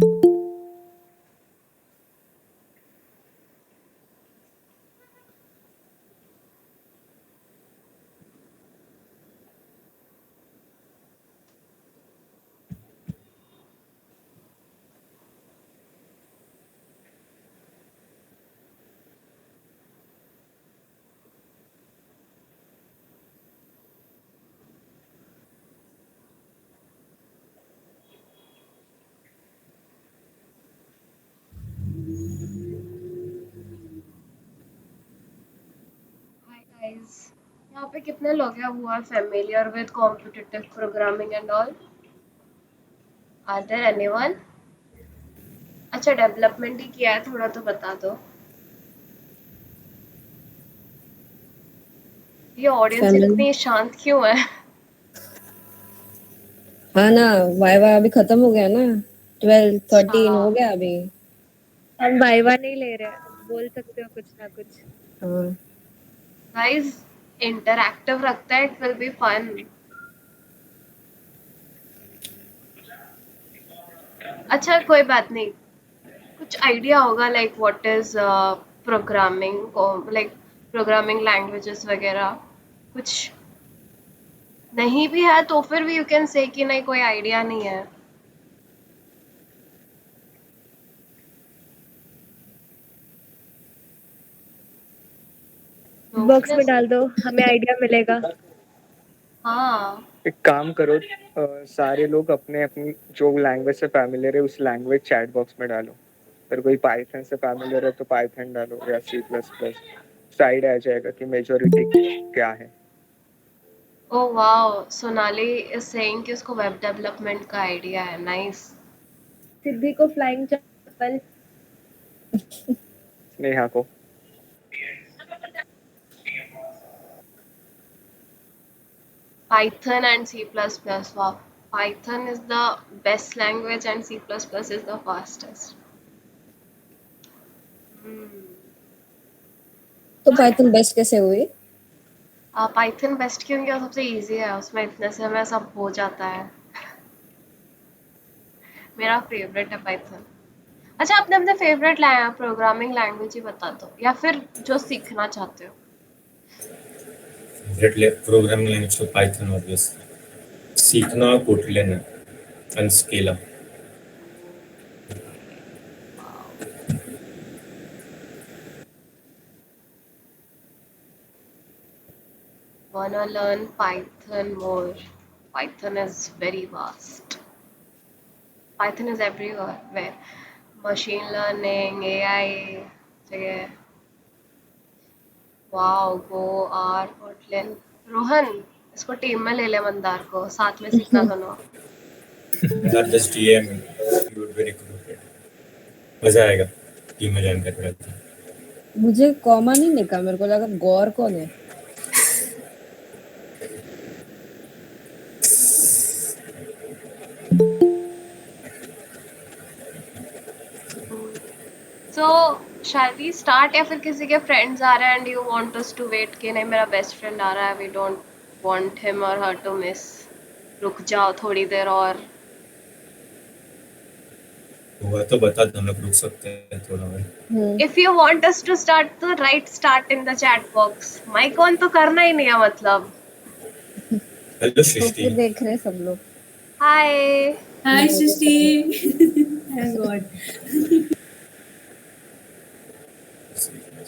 Hi guys, यहाँ पे कितने लोग हैं who are familiar with competitive programming and all? Are there anyone? अच्छा, डेवलपमेंट ही किया है, थोड़ा तो बता दो। ये ऑडियंस फैमिली। इतनी शांत क्यों है? हाँ ना, वाइवा अभी खत्म हो गया ना, 12-13 हो अच्छा, गया अभी। हम वाइवा नहीं ले रहे, बोल सकते हो कुछ ना कुछ। हाँ गाइस, इंटरैक्टिव रखते हैं, इट विल बी फन। अच्छा, कोई बात नहीं। कुछ आइडिया होगा लाइक व्हाट इज प्रोग्रामिंग को, लाइक प्रोग्रामिंग लैंग्वेजेस वगैरह कुछ नहीं भी है तो फिर भी यू कैन से कि नहीं कोई आइडिया नहीं है। बॉक्स में डाल दो, हमें आइडिया मिलेगा। हाँ, एक काम करो, सारे लोग अपने अपनी जो लैंग्वेज से फैमिलियर है उस लैंग्वेज चैट बॉक्स में डालो। अगर कोई पाइथन से फैमिलियर है तो पाइथन डालो या C++। साइड आ जाएगा कि मेजोरिटी क्या है। Oh wow, Sonali is saying कि उसको वेब डेवलपमेंट का आइडिया है। नाइस। सिद्धि को फ्लाइंग चप्पल। स्नेहा को Python and C++. Wow, Python is the best language and C++ is the fastest. तो पाइथन बेस्ट कैसे हुई? पाइथन बेस्ट क्योंकि वो सबसे इजी है, उसमें इतने से हमें सब हो जाता है। मेरा फेवरेट है पाइथन। अच्छा, अपने अपने फेवरेट प्रोग्रामिंग लैंग्वेज ही बता दो या फिर जो सीखना चाहते हो। प्रोग्रामिंग लैंग्वेज तो पाइथन ऑब्वियसली, सीखना कोटलिन है and Scala. Wanna learn Python more? Python is very vast. Python is everywhere. Machine learning, AI, जगह। Wow, go, R, Kotlin. Rohan, इसको टीम में ले ले, मंदार को साथ में सीखना दोनों। That just DM you would be recruited. मजा आएगा टीम में ज्वाइन करके। मुझे कॉमा नहीं निकला, मेरे को लगा गौर कौन है। So, shall we start या फिर किसी के फ्रेंड्स आ रहे हैं and you want us to wait कि नहीं मेरा बेस्ट फ्रेंड आ रहा है, we don't want him or her to miss. रुक जाओ थोड़ी देर और। हुआ तो बता दो, हम लोग रुक सकते हैं थोड़ा और। If you want us to start तो write start in the chat box. Mic on तो करना ही नहीं है मतलब। हेलो तो सृष्टि। फिर देख रहे हैं सब लोग। हाय। Hi, Srishti. Thank God.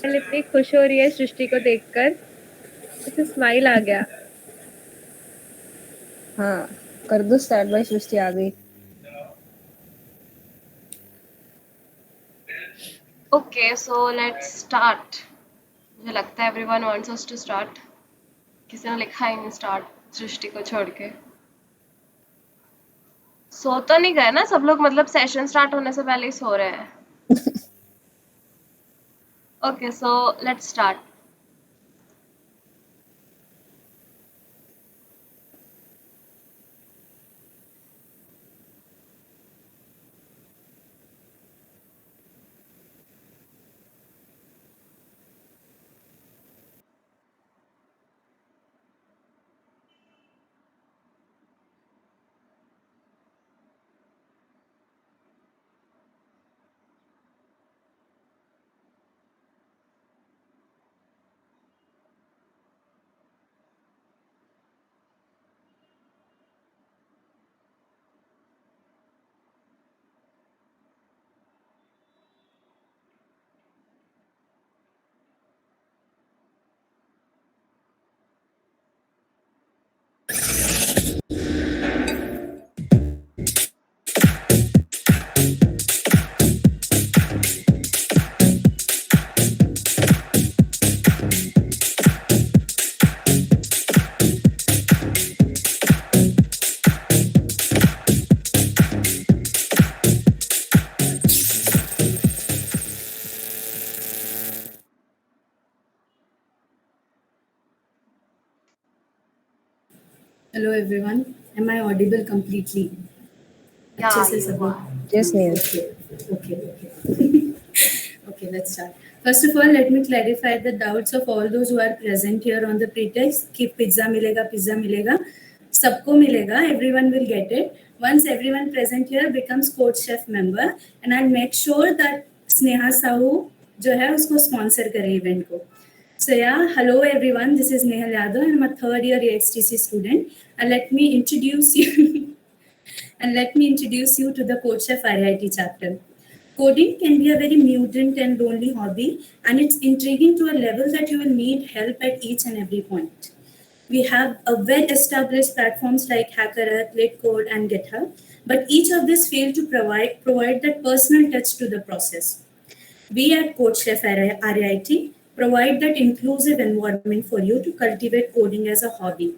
कल इतनी खुश हो रही है सृष्टि को देखकर, उसे स्माइल आ गया। हाँ, कर दो स्टार्ट बाय सृष्टि आ गई। Okay, so let's start. मुझे लगता है everyone wants us to start. किसी ने लिखा ही नहीं स्टार्ट सृष्टि को छोड़ के। सो तो नहीं गए ना सब लोग, मतलब सेशन स्टार्ट होने से पहले ही सो रहे हैं। Okay, so let's start. Hello everyone. Am I audible completely? अच्छे Yeah, से you सब लोग? are. Yes, Neil. Okay. Okay, let's start. First of all, let me clarify the doubts of all those who are present here on the pretext कि pizza मिलेगा. सबको मिलेगा. Everyone will get it. Once everyone present here becomes coach chef member, and I'll make sure that Sneha Sahu जो है उसको sponsor करे event को. So yeah, hello everyone. This is Nehal Yadav. I'm a third year AHTC student, and let me introduce you. And let me introduce you to the Coach Chef RIT chapter. Coding can be a very mutant and lonely hobby, and it's intriguing to a level that you will need help at each and every point. We have a well-established platforms like HackerEarth, LeetCode, and GitHub, but each of these fail to provide that personal touch to the process. We at Coach Chef RIT provide that inclusive environment for you to cultivate coding as a hobby,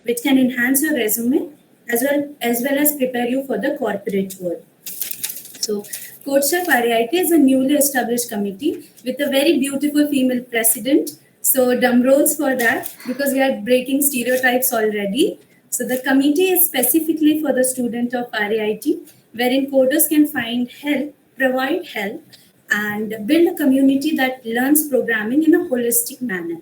which can enhance your resume as well as prepare you for the corporate world. So, Coach Chef RIT is a newly established committee with a very beautiful female president. So, drum rolls for that because we are breaking stereotypes already. So, the committee is specifically for the student of RIT, wherein coders can find help, provide help, and build a community that learns programming in a holistic manner.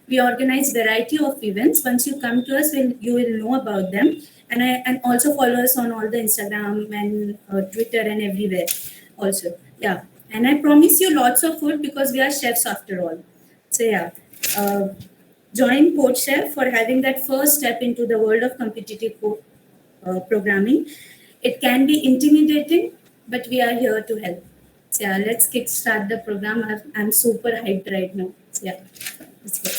We organize variety of events. Once you come to us, you will know about them, and also follow us on all the Instagram and Twitter and everywhere. Also, yeah. And I promise you lots of food because we are chefs after all. So yeah, uh, join Coach Chef for having that first step into the world of competitive programming. It can be intimidating, but we are here to help. So yeah, let's kickstart the program. I'm super hyped right now. So yeah, let's go.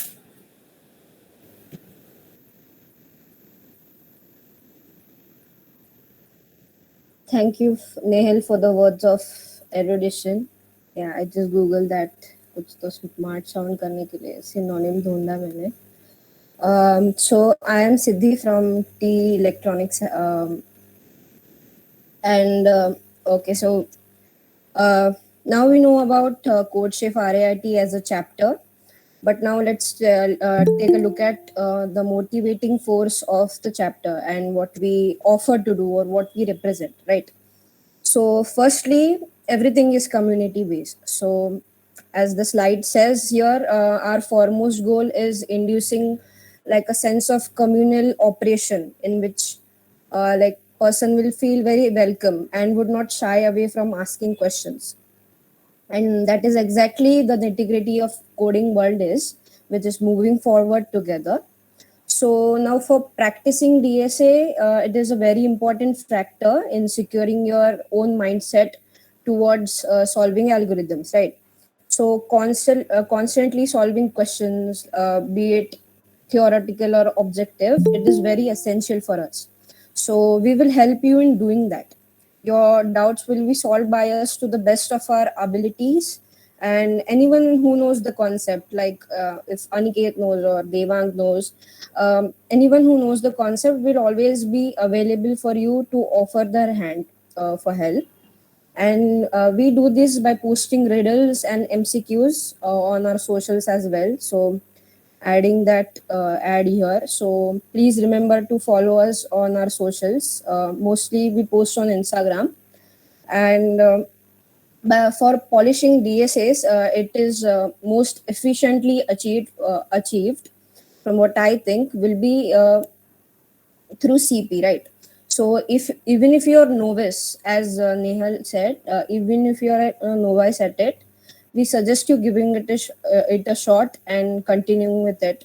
Thank you, Nehal, for the words of erudition. Yeah, I just googled that. कुछ तो smart sound करने के लिए synonym ढूंढा मैंने. So I am Siddhi from T Electronics, and okay, so now we know about Code Chef RAIT as a chapter. But now let's take a look at the motivating force of the chapter and what we offer to do or what we represent, right? So, firstly, everything is community based. So, as the slide says here, our foremost goal is inducing like a sense of communal operation in which like person will feel very welcome and would not shy away from asking questions, and that is exactly the nitty-gritty of coding world is, which is moving forward together. So now for practicing DSA, it is a very important factor in securing your own mindset towards solving algorithms, right? So constantly solving questions, be it theoretical or objective, it is very essential for us. So we will help you in doing that. Your doubts will be solved by us to the best of our abilities. And anyone who knows the concept, like if Aniket knows or Devang knows, anyone who knows the concept will always be available for you to offer their hand for help. And we do this by posting riddles and MCQs on our socials as well. So adding that ad here. So please remember to follow us on our socials. Mostly we post on Instagram. And for polishing DSAs, it is most efficiently achieved from what I think will be through CP, right? So if even if you're novice, as Nehal said, even if you're a novice at it, we suggest you giving it a shot and continuing with it.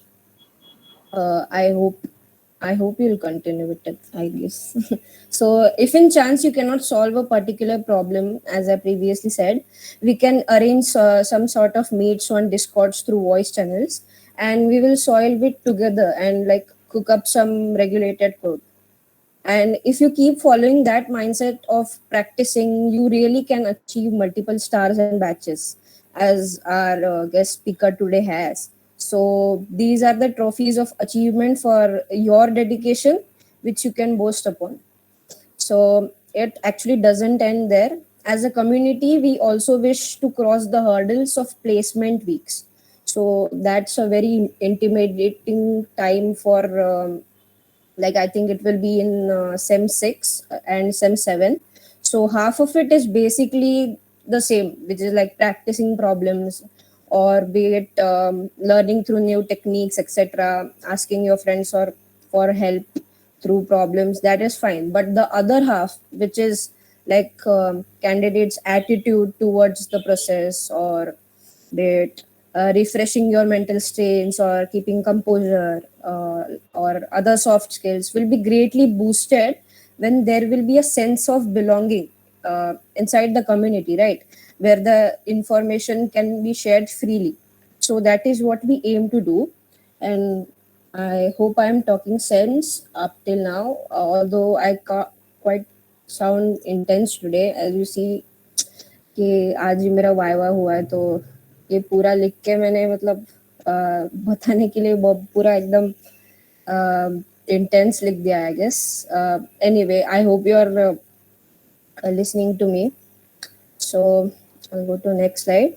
I hope you'll continue with it, I guess. So if in chance you cannot solve a particular problem, as I previously said, we can arrange some sort of meets on Discords through voice channels, and we will solve it together and like cook up some regulated code. And if you keep following that mindset of practicing, you really can achieve multiple stars and batches, as our guest speaker today has. So these are the trophies of achievement for your dedication, which you can boast upon. So it actually doesn't end there. As a community, we also wish to cross the hurdles of placement weeks. So that's a very intimidating time for Like I think it will be in sem 6 and sem 7. So half of it is basically the same, which is like practicing problems, or be it learning through new techniques, etc., asking your friends or for help through problems. That is fine, but the other half, which is like candidates attitude towards the process, or be it refreshing your mental strains or keeping composure, or other soft skills, will be greatly boosted when there will be a sense of belonging inside the community, right, where the information can be shared freely. So that is what we aim to do. And I hope I am talking sense up till now, although I quite sound intense today. As you see कि आज ही मेरा viva हुआ है, तो ये पूरा लिख के मैंने मतलब बताने के लिए पूरा एकदम इंटेंस लिख दिया, I guess. Anyway, I hope you are listening to me. So I'll go to next slide.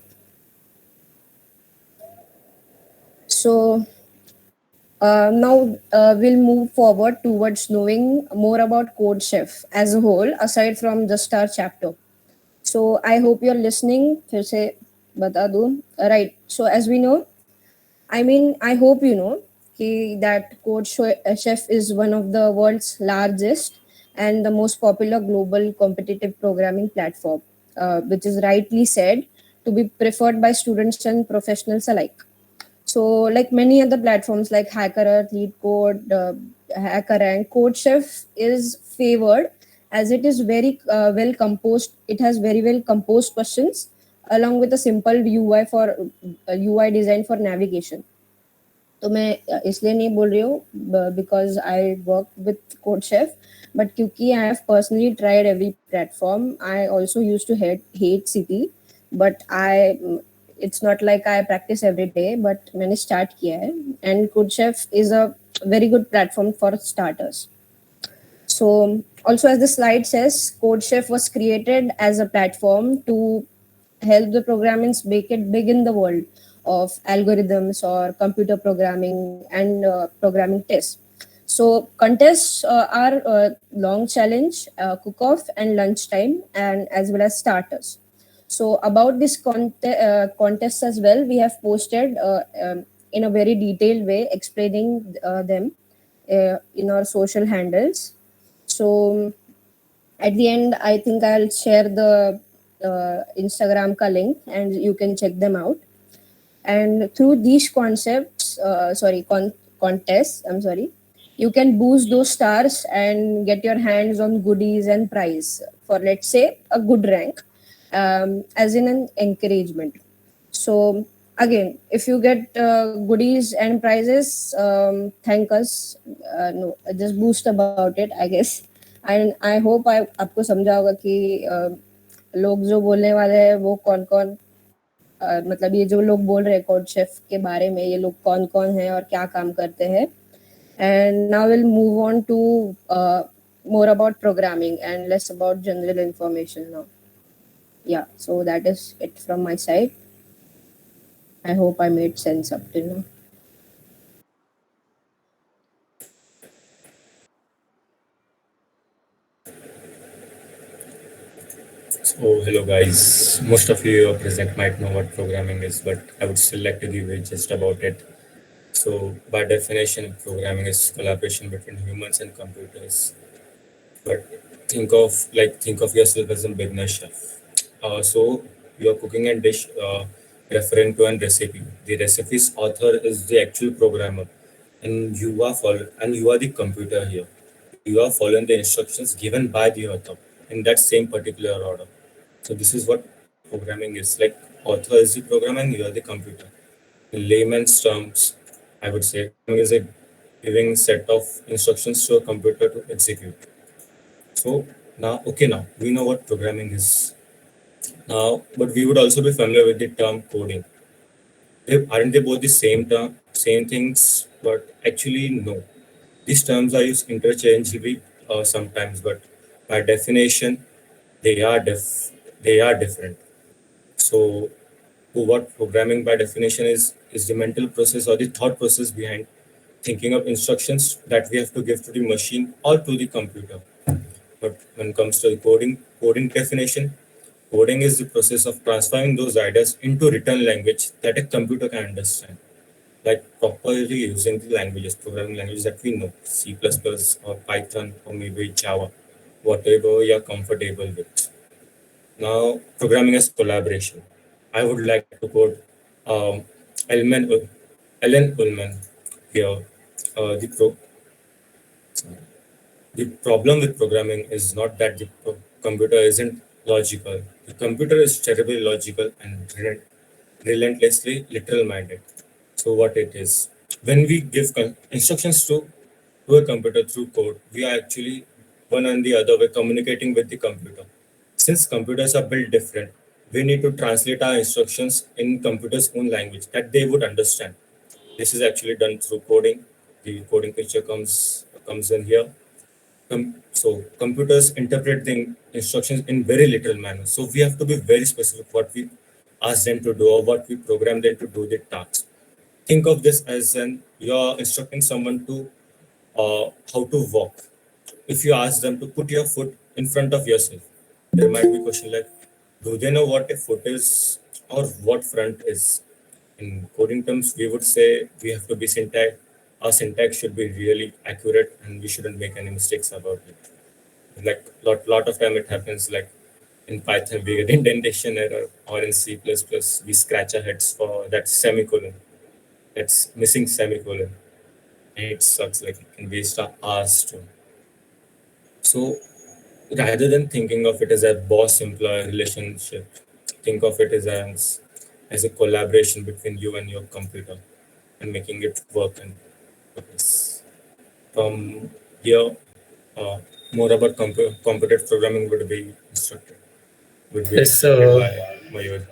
So now we'll move forward towards knowing more about CodeChef as a whole, aside from just our chapter. So I hope you're listening. फिर से बता दूं. Right. So as we know, I hope you know that CodeChef is one of the world's largest and the most popular global competitive programming platform, which is rightly said to be preferred by students and professionals alike. So, like many other platforms like HackerEarth, LeetCode, HackerRank, CodeChef is favored as it is very well composed. It has very well composed questions along with a simple UI design for navigation. तो मैं इसलिए नहीं बोल रही हूँ because I work with CodeChef, but क्योंकि I have personally tried every platform. I also used to hate CP, but it's not like I practice every day, but मैंने start किया है, and CodeChef is a very good platform for starters. So also, as the slide says, CodeChef was created as a platform to help the programmers make it big in the world of algorithms or computer programming and programming tests. So contests are long challenge, cook-off and lunchtime, and as well as starters. So about this contests as well, we have posted in a very detailed way explaining them in our social handles. So at the end, I think I'll share the Instagram ka link and you can check them out. And through these contests, you can boost those stars and get your hands on goodies and prize for, let's say, a good rank, as in an encouragement. So again, if you get goodies and prizes, thank us. No, just boost about it, I guess. And I hope आपको समझा होगा कि लोग जो बोलने वाले हैं वो कौन कौन, मतलब ये जो लोग बोल रहे हैं CodeChef के बारे में, ये लोग कौन कौन हैं और क्या काम करते हैं. And now we'll move on to more about programming and less about general information now. Yeah, so that is it from my side. I hope I made sense up till now. So, hello guys. Most of you present might know what programming is, but I would still like to give a gist about it. So, by definition, programming is collaboration between humans and computers. But think of yourself as a beginner chef. So you're cooking a dish referring to a recipe. The recipe's author is the actual programmer, and you are the computer here. You are following the instructions given by the author in that same particular order. So this is what programming is. Like author is the programmer and you are the computer. In layman's terms, I would say programming is a giving set of instructions to a computer to execute. So now we know what programming is. Now, but we would also be familiar with the term coding. Aren't they both the same term, same things? But actually, no. These terms are used interchangeably sometimes, but by definition, they are different. So, what programming by definition is the mental process or the thought process behind thinking of instructions that we have to give to the machine or to the computer. But when it comes to the coding definition, coding is the process of transforming those ideas into written language that a computer can understand, like properly using the languages, programming languages that we know, C++ or Python or maybe Java, whatever you're comfortable with. Now, programming as collaboration. I would like to quote um, Ellen Ullman here. The the problem with programming is not that the computer isn't logical. The computer is terribly logical and relentlessly literal-minded. So what it is, when we give instructions to a computer through code, we are actually one and the other way communicating with the computer. Since computers are built different, we need to translate our instructions in computer's own language that they would understand. This is actually done through coding. The coding picture comes in here. So computers interpret the instructions in very literal manner. So we have to be very specific what we ask them to do or what we program them to do the task. Think of this as an you're instructing someone to how to walk. If you ask them to put your foot in front of yourself, there might be a question like, do they know what a foot is or what front is? In coding terms, we would say we have to be our syntax should be really accurate and we shouldn't make any mistakes about it. Like lot of time it happens like in Python we get indentation error or in C++ we scratch our heads for that semicolon. That's missing semicolon. And it sucks, like it can waste our hours too. So rather than thinking of it as a boss-employee relationship, think of it as a collaboration between you and your computer and making it work and progress. From here, more about competitive programming would be instructed. Yes, By Mayur.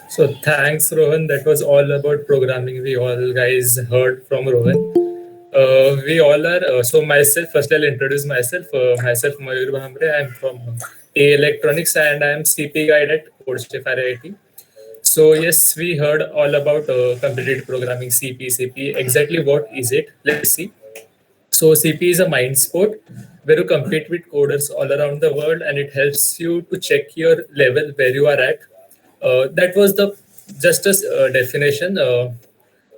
so thanks, Rohan. That was all about programming. We all guys heard from Rohan. We all are. So myself, first I'll introduce myself. Myself, Mayur Bhambre. I'm from A Electronics and I'm CP guide at CodeChef IIT. So yes, we heard all about competitive programming, CP. Exactly what is it? Let's see. So CP is a mind sport where you compete with coders all around the world, and it helps you to check your level where you are at. That was the just a definition.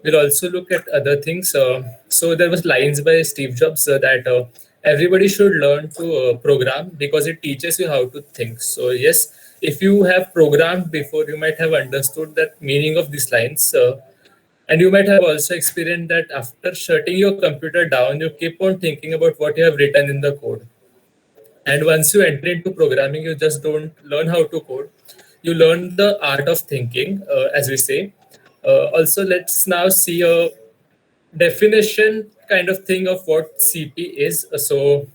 We'll also look at other things. So there was lines by Steve Jobs that everybody should learn to program because it teaches you how to think. So yes, if you have programmed before, you might have understood that meaning of these lines. And you might have also experienced that after shutting your computer down, you keep on thinking about what you have written in the code. And once you enter into programming, you just don't learn how to code. You learn the art of thinking, as we say. Also, let's now see a definition kind of thing of what CP is. So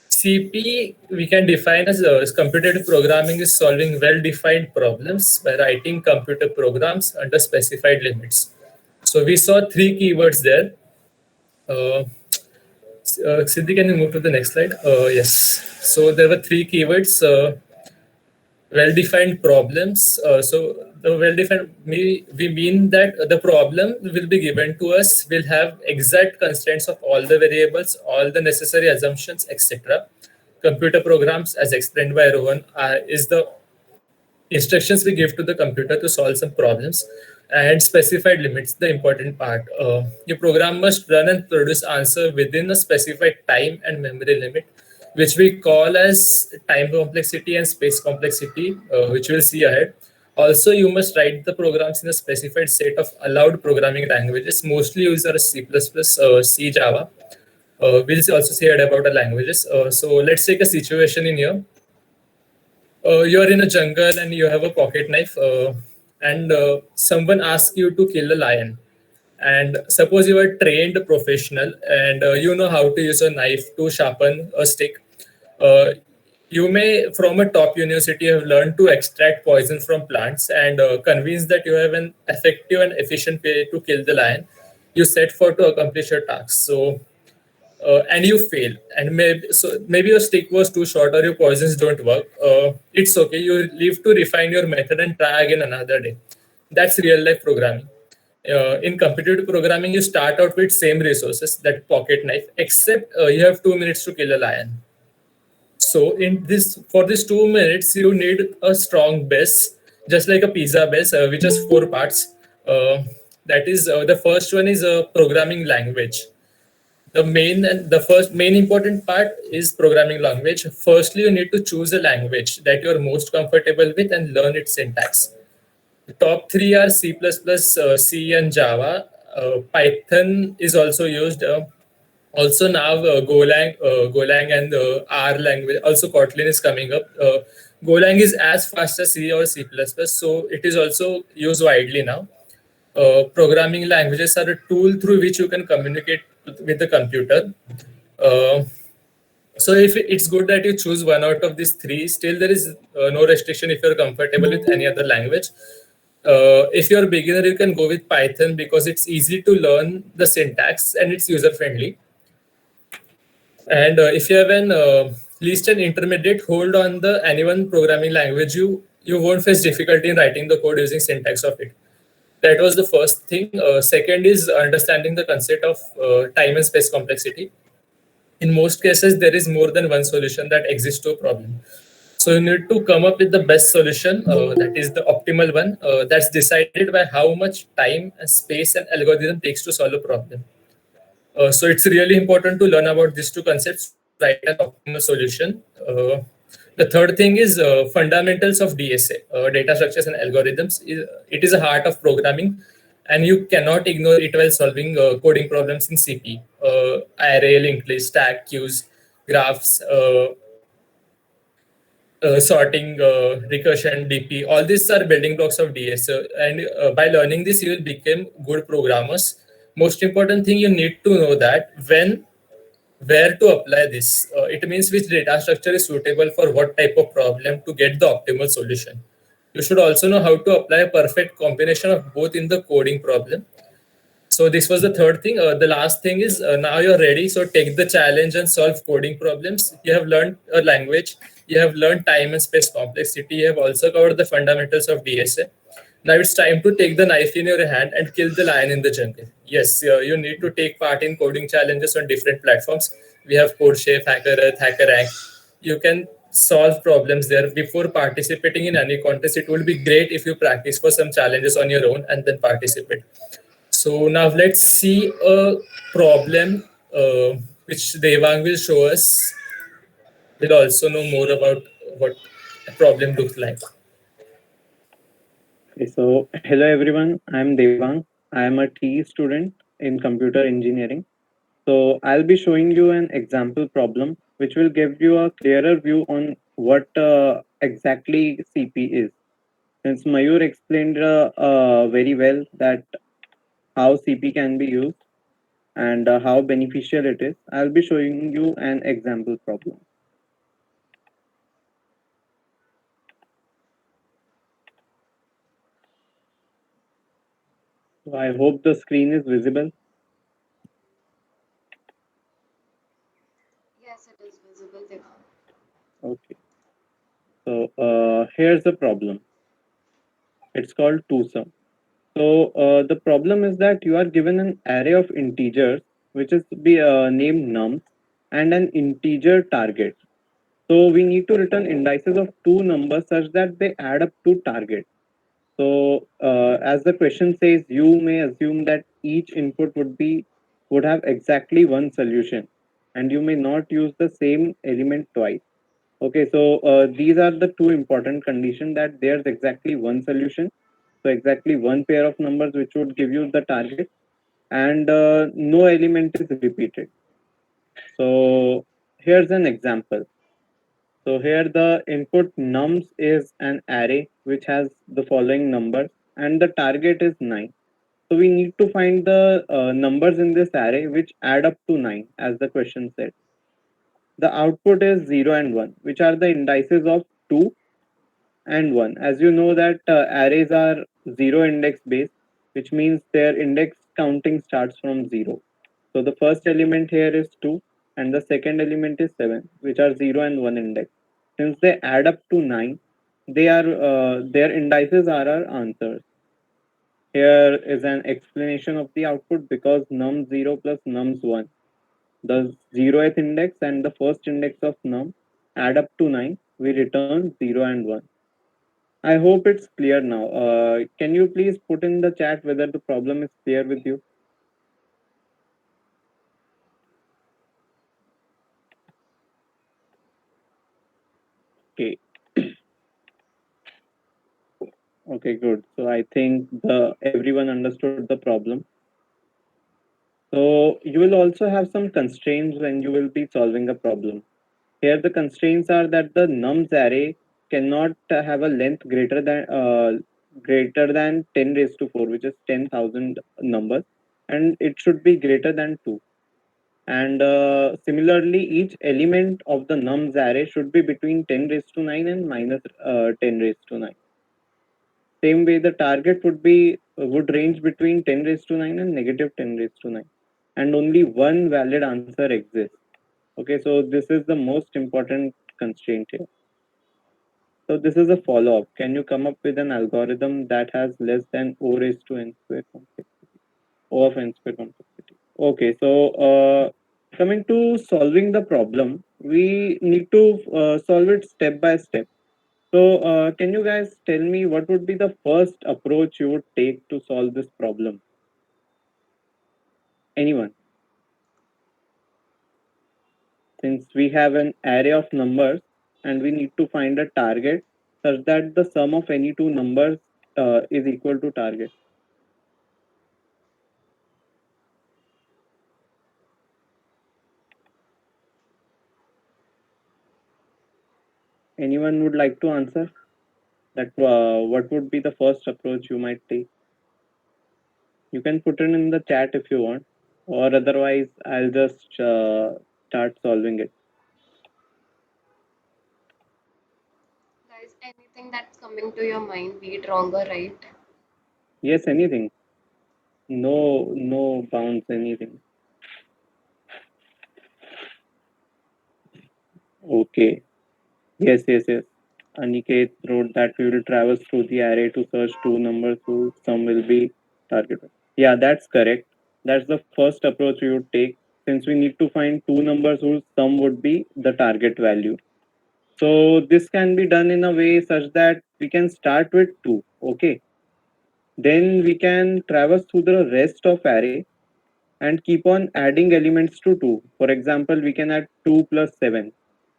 CP we can define as competitive programming is solving well-defined problems by writing computer programs under specified limits. So we saw three keywords there. Siddhi, can you move to the next slide? Yes. So there were three keywords. Well-defined problems. So the well-defined, we mean that the problem will be given to us, will have exact constraints of all the variables, all the necessary assumptions, etc. Computer programs, as explained by Rohan, is the instructions we give to the computer to solve some problems, and specified limits, the important part. Your program must run and produce answer within a specified time and memory limit, which we call as time complexity and space complexity, which we'll see ahead. Also, you must write the programs in a specified set of allowed programming languages. Mostly used are C++, C, Java. We'll also see ahead about the languages. So let's take a situation in here. You're in a jungle and you have a pocket knife, and someone asks you to kill a lion. And suppose you are trained professional and you know how to use a knife to sharpen a stick. You may, from a top university, have learned to extract poison from plants and convinced that you have an effective and efficient way to kill the lion. You set for to accomplish your task. So and you fail, and maybe your stick was too short or your poisons don't work. It's okay. You leave to refine your method and try again another day. That's real life programming. In competitive programming, you start out with same resources, that pocket knife, except you have 2 minutes to kill a lion. So for this 2 minutes, you need a strong base, just like a pizza base, which has 4 parts. That is, the first one is a programming language. The first main important part is programming language. Firstly, you need to choose a language that you're most comfortable with and learn its syntax. The top three are C++, C, and Java. Python is also used. Also now Golang and R language. Also Kotlin is coming up. Golang is as fast as C or C++, so it is also used widely now. Programming languages are a tool through which you can communicate with the computer. So if it's good that you choose one out of these three, still there is no restriction if you're comfortable with any other language. If you're a beginner, you can go with Python because it's easy to learn the syntax and it's user friendly. And if you have least an intermediate hold on the any one programming language, you won't face difficulty in writing the code using syntax of it. That was the first thing. Second is understanding the concept of time and space complexity. In most cases, there is more than one solution that exists to a problem. So you need to come up with the best solution, that is the optimal one, that's decided by how much time and space an algorithm takes to solve a problem. So it's really important to learn about these two concepts, write an optimal solution. The third thing is fundamentals of DSA, data structures and algorithms. It is a heart of programming, and you cannot ignore it while solving coding problems in CP. Array, linked list, stack, queues, graphs, sorting, recursion, DP. All these are building blocks of DSA, and by learning this, you will become good programmers. Most important thing, you need to know that where to apply this. It means which data structure is suitable for what type of problem to get the optimal solution. You should also know how to apply a perfect combination of both in the coding problem. So this was the third thing. The last thing is now you're ready. So take the challenge and solve coding problems. You have learned a language. You have learned time and space complexity. You have also covered the fundamentals of DSA. Now it's time to take the knife in your hand and kill the lion in the jungle. Yes, you need to take part in coding challenges on different platforms. We have CodeChef, HackerEarth, HackerRank. You can solve problems there. Before participating in any contest, it would be great if you practice for some challenges on your own and then participate. So now let's see a problem which Devang will show us. We'll also know more about what a problem looks like. Okay, so hello everyone, I'm Devang. I am a TE student in computer engineering. So I'll be showing you an example problem which will give you a clearer view on what exactly CP is. Since Mayur explained very well that how CP can be used and how beneficial it is, I'll be showing you an example problem. So I hope the screen is visible. Yes, it is visible, Devang. Okay. So here's the problem. It's called twosome. So the problem is that you are given an array of integers, which is named nums, and an integer target. So we need to return indices of two numbers such that they add up to target. So as the question says, you may assume that each input would have exactly one solution, and you may not use the same element twice. Okay, so these are the two important conditions, that there's exactly one solution. So exactly one pair of numbers which would give you the target, and no element is repeated. So here's an example. So here the input nums is an array which has the following numbers, and the target is 9. So we need to find the numbers in this array which add up to 9, as the question said. The output is 0 and 1, which are the indices of 2 and 1. As you know that arrays are 0 index based, which means their index counting starts from 0. So the first element here is 2 and the second element is 7, which are 0 and 1 index. Since they add up to 9, they are their indices are our answers. Here is an explanation of the output because num0 plus nums1, the 0th index and the first index of num add up to 9. We return 0 and 1. I hope it's clear now. Can you please put in the chat whether the problem is clear with you? Okay. Okay, good. So I think everyone understood the problem. So you will also have some constraints when you will be solving a problem. Here the constraints are that the nums array cannot have a length greater than 10 raised to 4, which is 10,000 numbers, and it should be greater than 2. And similarly, each element of the nums array should be between 10 raised to 9 and minus 10 raised to 9. Same way, the target would range between 10 raised to 9 and negative 10 raised to 9. And only one valid answer exists. Okay, so this is the most important constraint here. So this is a follow-up. Can you come up with an algorithm that has less than O raised to n square complexity? O of n square complexity. Okay, so coming to solving the problem, we need to solve it step by step. So can you guys tell me what would be the first approach you would take to solve this problem? Anyone? Since we have an array of numbers and we need to find a target such that the sum of any two numbers is equal to target. Anyone would like to answer that? What would be the first approach you might take? You can put it in the chat if you want, or otherwise I'll just start solving it. Guys, anything that's coming to your mind, be it wrong or right. Yes, anything. No bounds, anything. Okay. Yes. Aniket wrote that we will traverse through the array to search two numbers whose sum will be targeted. Yeah, that's correct. That's the first approach we would take since we need to find two numbers whose sum would be the target value. So this can be done in a way such that we can start with 2. Okay. Then we can traverse through the rest of array and keep on adding elements to 2. For example, we can add 2 plus 7.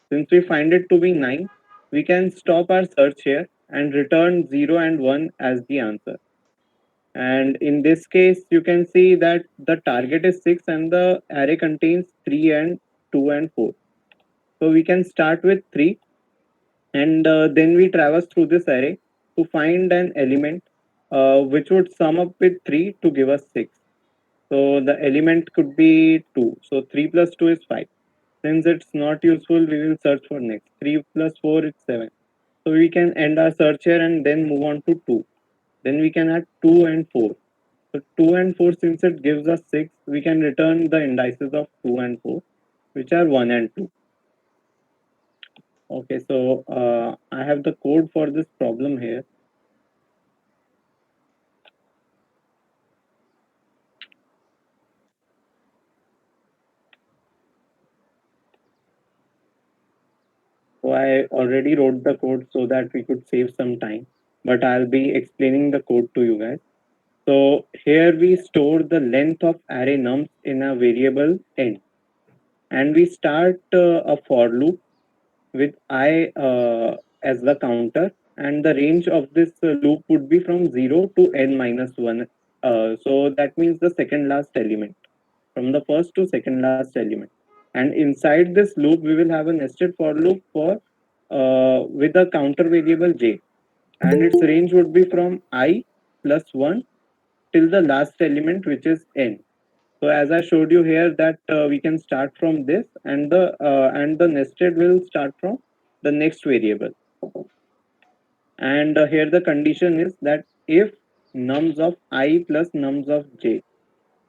Since we find it to be 9, we can stop our search here and return 0 and 1 as the answer. And in this case, you can see that the target is 6 and the array contains 3 and 2 and 4. So we can start with 3 and then we traverse through this array to find an element which would sum up with 3 to give us 6. So the element could be 2. So 3 plus 2 is 5. Since it's not useful, we will search for next. 3 plus 4 is 7. So we can end our search here and then move on to 2. Then we can add 2 and 4. So 2 and 4, since it gives us 6, we can return the indices of 2 and 4, which are 1 and 2. Okay, so I have the code for this problem here. So I already wrote the code so that we could save some time, but I'll be explaining the code to you guys. So here we store the length of array nums in a variable n, and we start a for loop with I as the counter, and the range of this loop would be from 0 to n minus 1. So that means the second last element, from the first to second last element. And inside this loop, we will have a nested for loop with a counter variable j, and its range would be from I plus 1 till the last element, which is n. So as I showed you here that we can start from this, and the nested will start from the next variable. And here the condition is that if nums of I plus nums of j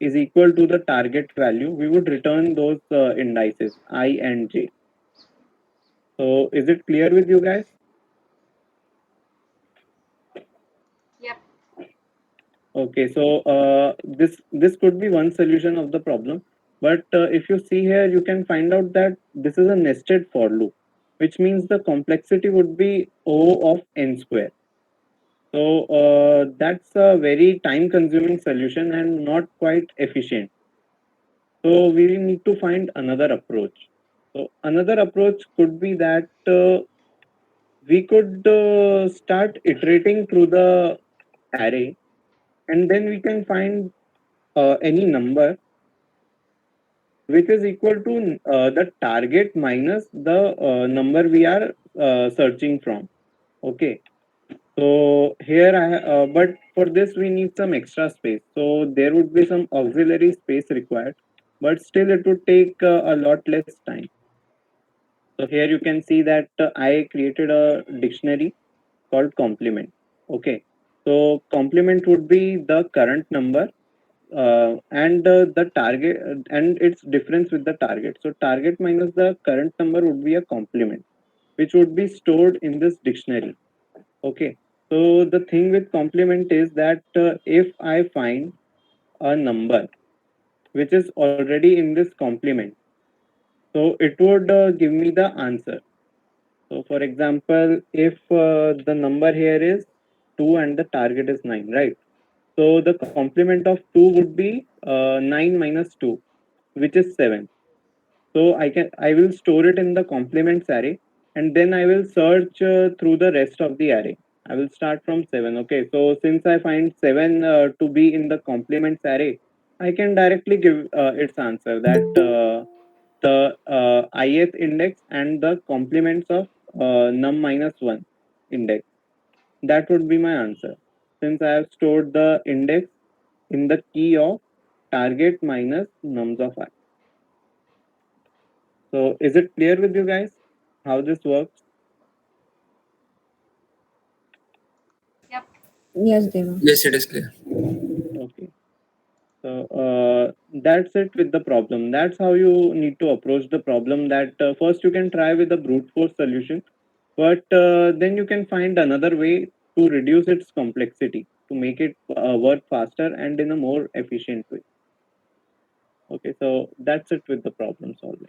is equal to the target value, we would return those indices I and j. So is it clear with you guys? Yep. Okay, so this could be one solution of the problem, but if you see here, you can find out that this is a nested for loop, which means the complexity would be O of n square. So that's a very time-consuming solution and not quite efficient. So we will need to find another approach. So another approach could be that we could start iterating through the array, and then we can find any number which is equal to the target minus the number we are searching from. Okay. So here but for this we need some extra space. So there would be some auxiliary space required, but still it would take a lot less time. So here you can see that I created a dictionary called complement. Okay. So complement would be the current number and the target and its difference with the target. So target minus the current number would be a complement, which would be stored in this dictionary. Okay. So the thing with complement is that if I find a number which is already in this complement, so it would give me the answer. So for example, if the number here is 2 and the target is 9, right? So the complement of 2 would be 9 minus 2, which is 7. So I will store it in the complements array, and then I will search through the rest of the array. I will start from 7. Okay, so since I find 7 to be in the complements array, I can directly give its answer that the ith index and the complements of num minus 1 index. That would be my answer, since I have stored the index in the key of target minus nums of I. So is it clear with you guys how this works? Yep. Yes, Deva. Yes, it is clear. Okay. So that's it with the problem. That's how you need to approach the problem. That first you can try with a brute force solution, but then you can find another way to reduce its complexity to make it work faster and in a more efficient way. Okay, so that's it with the problem solving.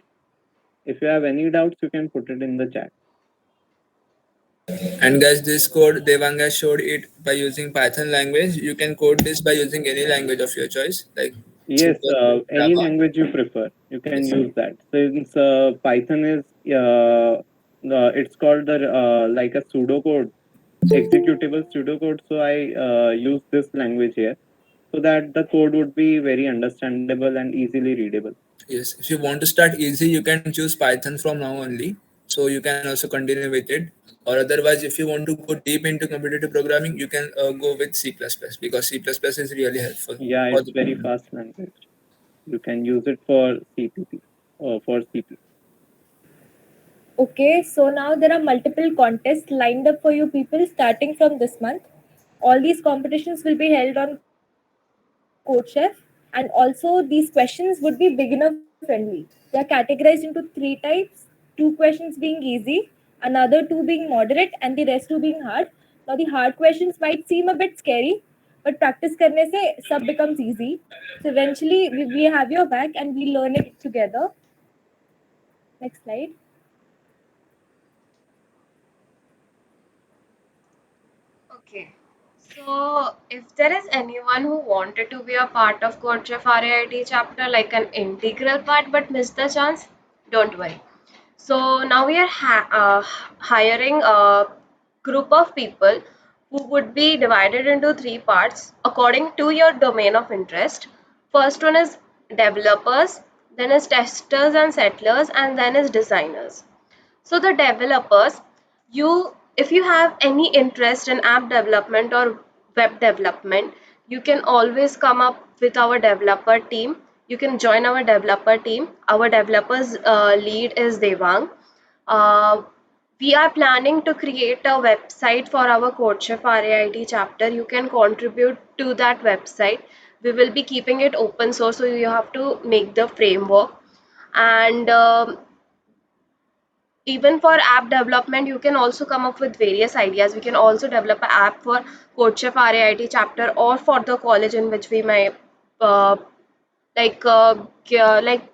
If you have any doubts, you can put it in the chat. And guys, this code Devanga showed it by using Python language. You can code this by using any language of your choice, like Yes, any Java. language you prefer, you can Yes. use that. Since Python is, it's called the like a pseudocode, executable pseudocode. So I use this language here so that the code would be very understandable and easily readable. Yes, if you want to start easy, you can choose Python from now only. So you can also continue with it. Or otherwise, if you want to go deep into competitive programming, you can go with C++ because C++ is really helpful. Yeah, for it's the very programming. fast language. You can use it for CPP or for CP. Okay, so now there are multiple contests lined up for you people starting from this month. All these competitions will be held on CodeChef, and also these questions would be beginner friendly. They are categorized into three types: two questions being easy, another two being moderate, and the rest two being hard. Now the hard questions might seem a bit scary, but practice करने से सब becomes easy. So eventually we have your back and we learn it together. Next slide. Okay. So, if there is anyone who wanted to be a part of CodeChef RAIT chapter, like an integral part, but missed the chance, don't worry. So now we are hiring a group of people who would be divided into three parts according to your domain of interest. First one is developers, then is testers and settlers, and then is designers. So the developers, if you have any interest in app development or web development, you can always come up with our developer team. You can join our developer team. Our developers lead is Devang. uh, we are planning to create a website for our CodeChef RAIT chapter. You can contribute to that website. We will be keeping it open source, so you have to make the framework. And even for app development, you can also come up with various ideas. We can also develop an app for CodeChef RAIT chapter, or for the college in which we may uh, like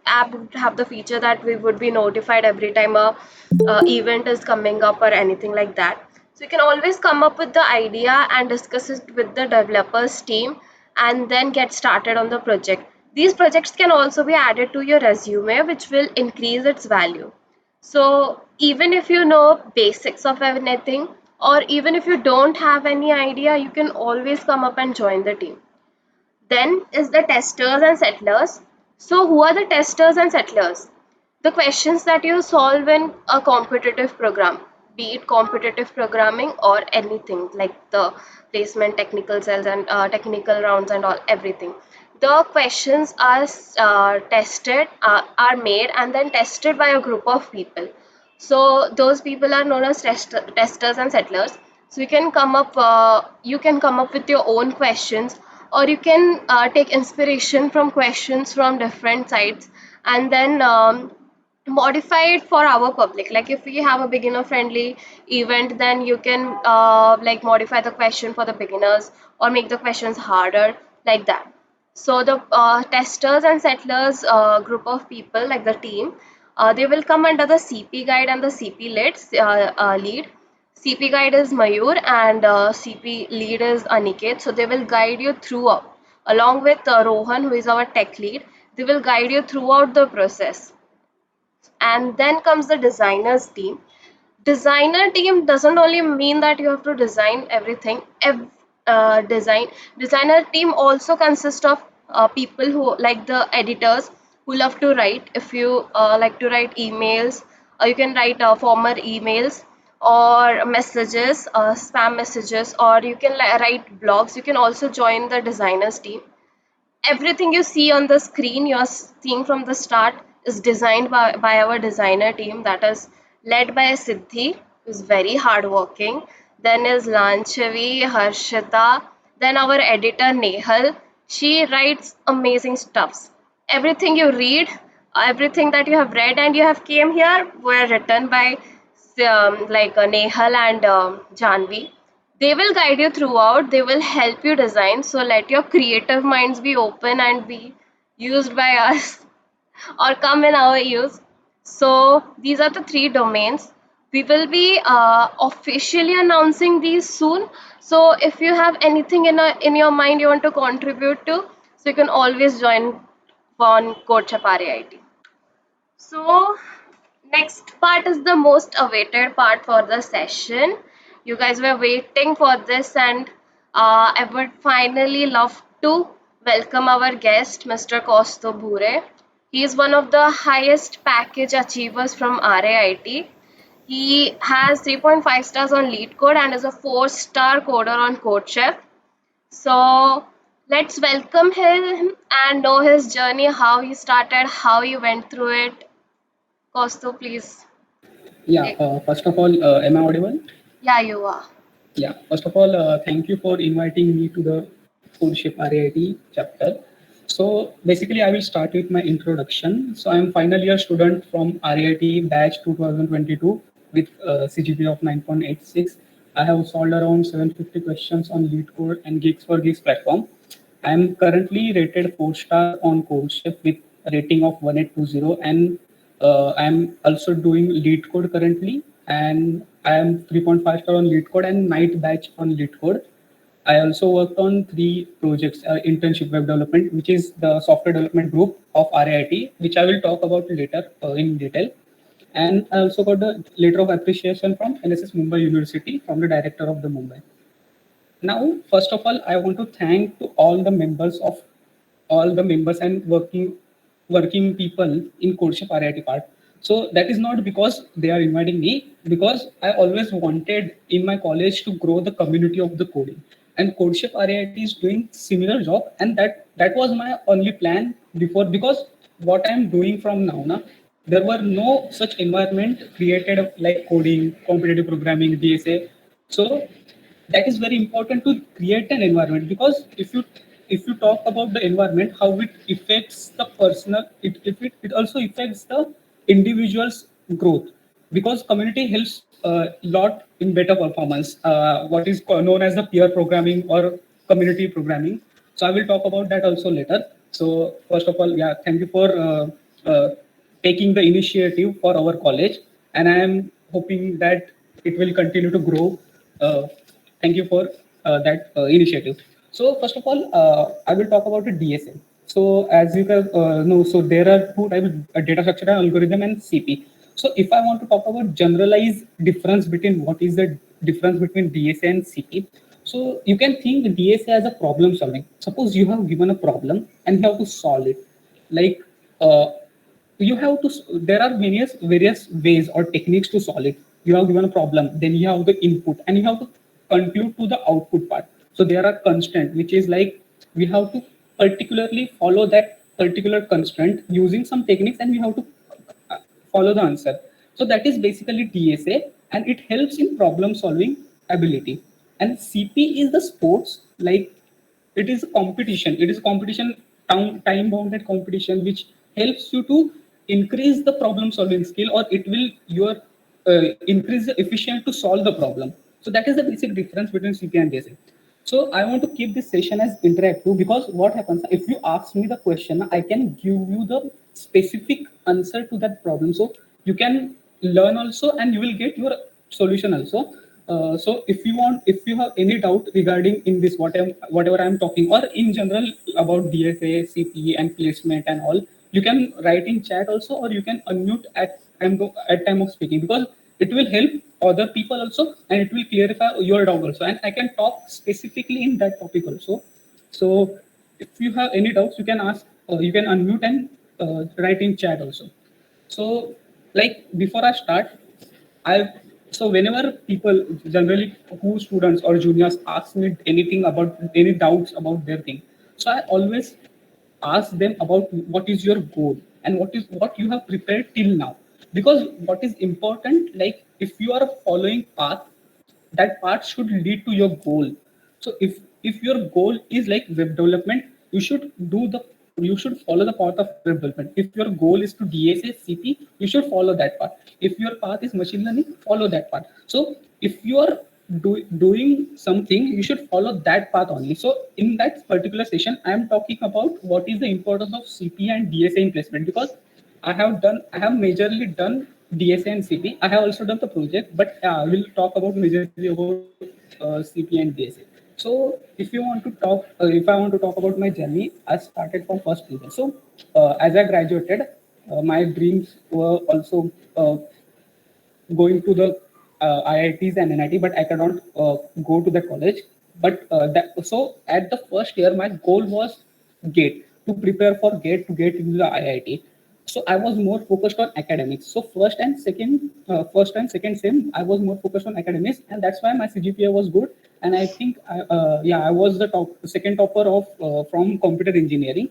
app would have the feature that we would be notified every time a event is coming up or anything like that. So you can always come up with the idea and discuss it with the developers team, and then get started on the project. These projects can also be added to your resume, which will increase its value. So even if you know basics of anything, or even if you don't have any idea, you can always come up and join the team. Then is the testers and settlers. So who are the testers and settlers? The questions that you solve in a competitive program, be it competitive programming or anything like the placement, technical cells, and technical rounds and all everything. The questions are tested, are made and then tested by a group of people. So those people are known as testers and settlers. So you can come up with your own questions, or you can take inspiration from questions from different sites, and then modify it for our public. Like if we have a beginner friendly event, then you can like modify the question for the beginners, or make the questions harder, like that. So the testers and settlers group of people, like the team, they will come under the CP guide and the CP lead. CP guide is Mayur, and CP lead is Aniket. So they will guide you throughout, along with Rohan, who is our tech lead. They will guide you throughout the process. And then comes the designers team. Designer team doesn't only mean that you have to design everything. Designer team also consists of people who, like the editors, who love to write. If you like to write emails, you can write former emails or messages, spam messages, or you can write blogs. You can also join the designers team. Everything you see on the screen, you're seeing from the start, is designed by our designer team, that is led by Siddhi, who's very hardworking. Then is Lanchavi, Harshita. Then our editor Nehal. She writes amazing stuffs. Everything you read, everything that you have read and you have came here were written by Nehal and Janvi. They will guide you throughout, they will help you design. So let your creative minds be open and be used by us or come in our use. So these are the three domains. We will be officially announcing these soon. So if you have anything in your mind you want to contribute to, so you can always join on CodeChef RAIT. So next part is the most awaited part for the session. You guys were waiting for this, and I would finally love to welcome our guest, Mr. Kaustav Bhure. He is one of the highest package achievers from RAIT. He has 3.5 stars on LeetCode and is a 4-star coder on CodeChef. So let's welcome him and know his journey, how he started, how he went through it. Kaustav, please. Yeah, first of all, am I audible? Yeah, you are. Yeah, first of all, thank you for inviting me to the CodeChef RAIT chapter. So basically, I will start with my introduction. So I'm final year student from RAIT batch 2022 with CGPA of 9.86. I have solved around 750 questions on LeetCode and Geeks for Geeks platform. I am currently rated 4-star on CodeChef with a rating of 1820, and I'm also doing LeetCode currently, and I am 3.5 star on LeetCode and night batch on LeetCode. I also worked on 3 projects, internship web development, which is the software development group of RAIT, which I will talk about later in detail. And I also got a letter of appreciation from NSS Mumbai University from the director of the Mumbai. Now, first of all, I want to thank to all the members and working people in CodeChef RIT part. So that is not because they are inviting me, because I always wanted in my college to grow the community of the coding. And CodeChef RIT is doing similar job, and that was my only plan before, because what I'm doing from now, there were no such environment created like coding, competitive programming, DSA. So that is very important to create an environment, because if you talk about the environment, how it affects the personal, it also affects the individual's growth. because community helps a lot in better performance, what is known as the peer programming or community programming. So I will talk about that also later. So first of all, yeah, thank you for taking the initiative for our college, and I am hoping that it will continue to grow. Uh, Thank you for that initiative. So first of all, I will talk about the DSA. So as you guys know, so there are two types: data structure and algorithm and CP. So if I want to talk about generalized difference between what is the difference between DSA and CP, so you can think DSA as a problem solving. Suppose you have given a problem and you have to solve it. Like uh, you have to, there are various ways or techniques to solve it. You have given a problem, then you have the input, and you have to conclude to the output part. So there are constraints, which is like we have to particularly follow that particular constraint using some techniques, and we have to follow the answer. So that is basically DSA, and it helps in problem solving ability. And CP is the sports, like it is a competition. It is a competition, time bounded competition, which helps you to increase the problem solving skill, or it will your increase the efficient to solve the problem. So that is the basic difference between CP and DSA. So I want to keep this session as interactive, because what happens if you ask me the question, I can give you the specific answer to that problem. So you can learn also, and you will get your solution also. So if you want, if you have any doubt regarding in this whatever I'm talking, or in general about DSA, CP, and placement and all, you can write in chat also, or you can unmute at time of speaking, because it will help other people also, and it will clarify your doubt also, and I can talk specifically in that topic also. So if you have any doubts, you can ask, you can unmute and write in chat also. So like before I start, I so whenever people generally who students or juniors ask me anything about any doubts about their thing, so I always ask them about what is your goal and what you have prepared till now. Because what is important, like if you are following path, that path should lead to your goal. So if your goal is like web development, you should follow the path of web development. If your goal is to DSA CP, you should follow that path. If your path is machine learning, follow that path. So if you are doing something, you should follow that path only. So in that particular session, I am talking about what is the importance of CP and DSA in placement, because I have majorly done DSA and CP. I have also done the project, but I will talk about majorly about CP and DSA. So if you want to talk, if I want to talk about my journey, I started from first year. So as I graduated, my dreams were also going to the IITs and NIT, but I cannot go to the college. But so at the first year, my goal was GATE, to prepare for GATE to get into the IIT. So I was more focused on academics. So first and second sem, I was more focused on academics, and that's why my CGPA was good. And I think I was the second topper of from computer engineering.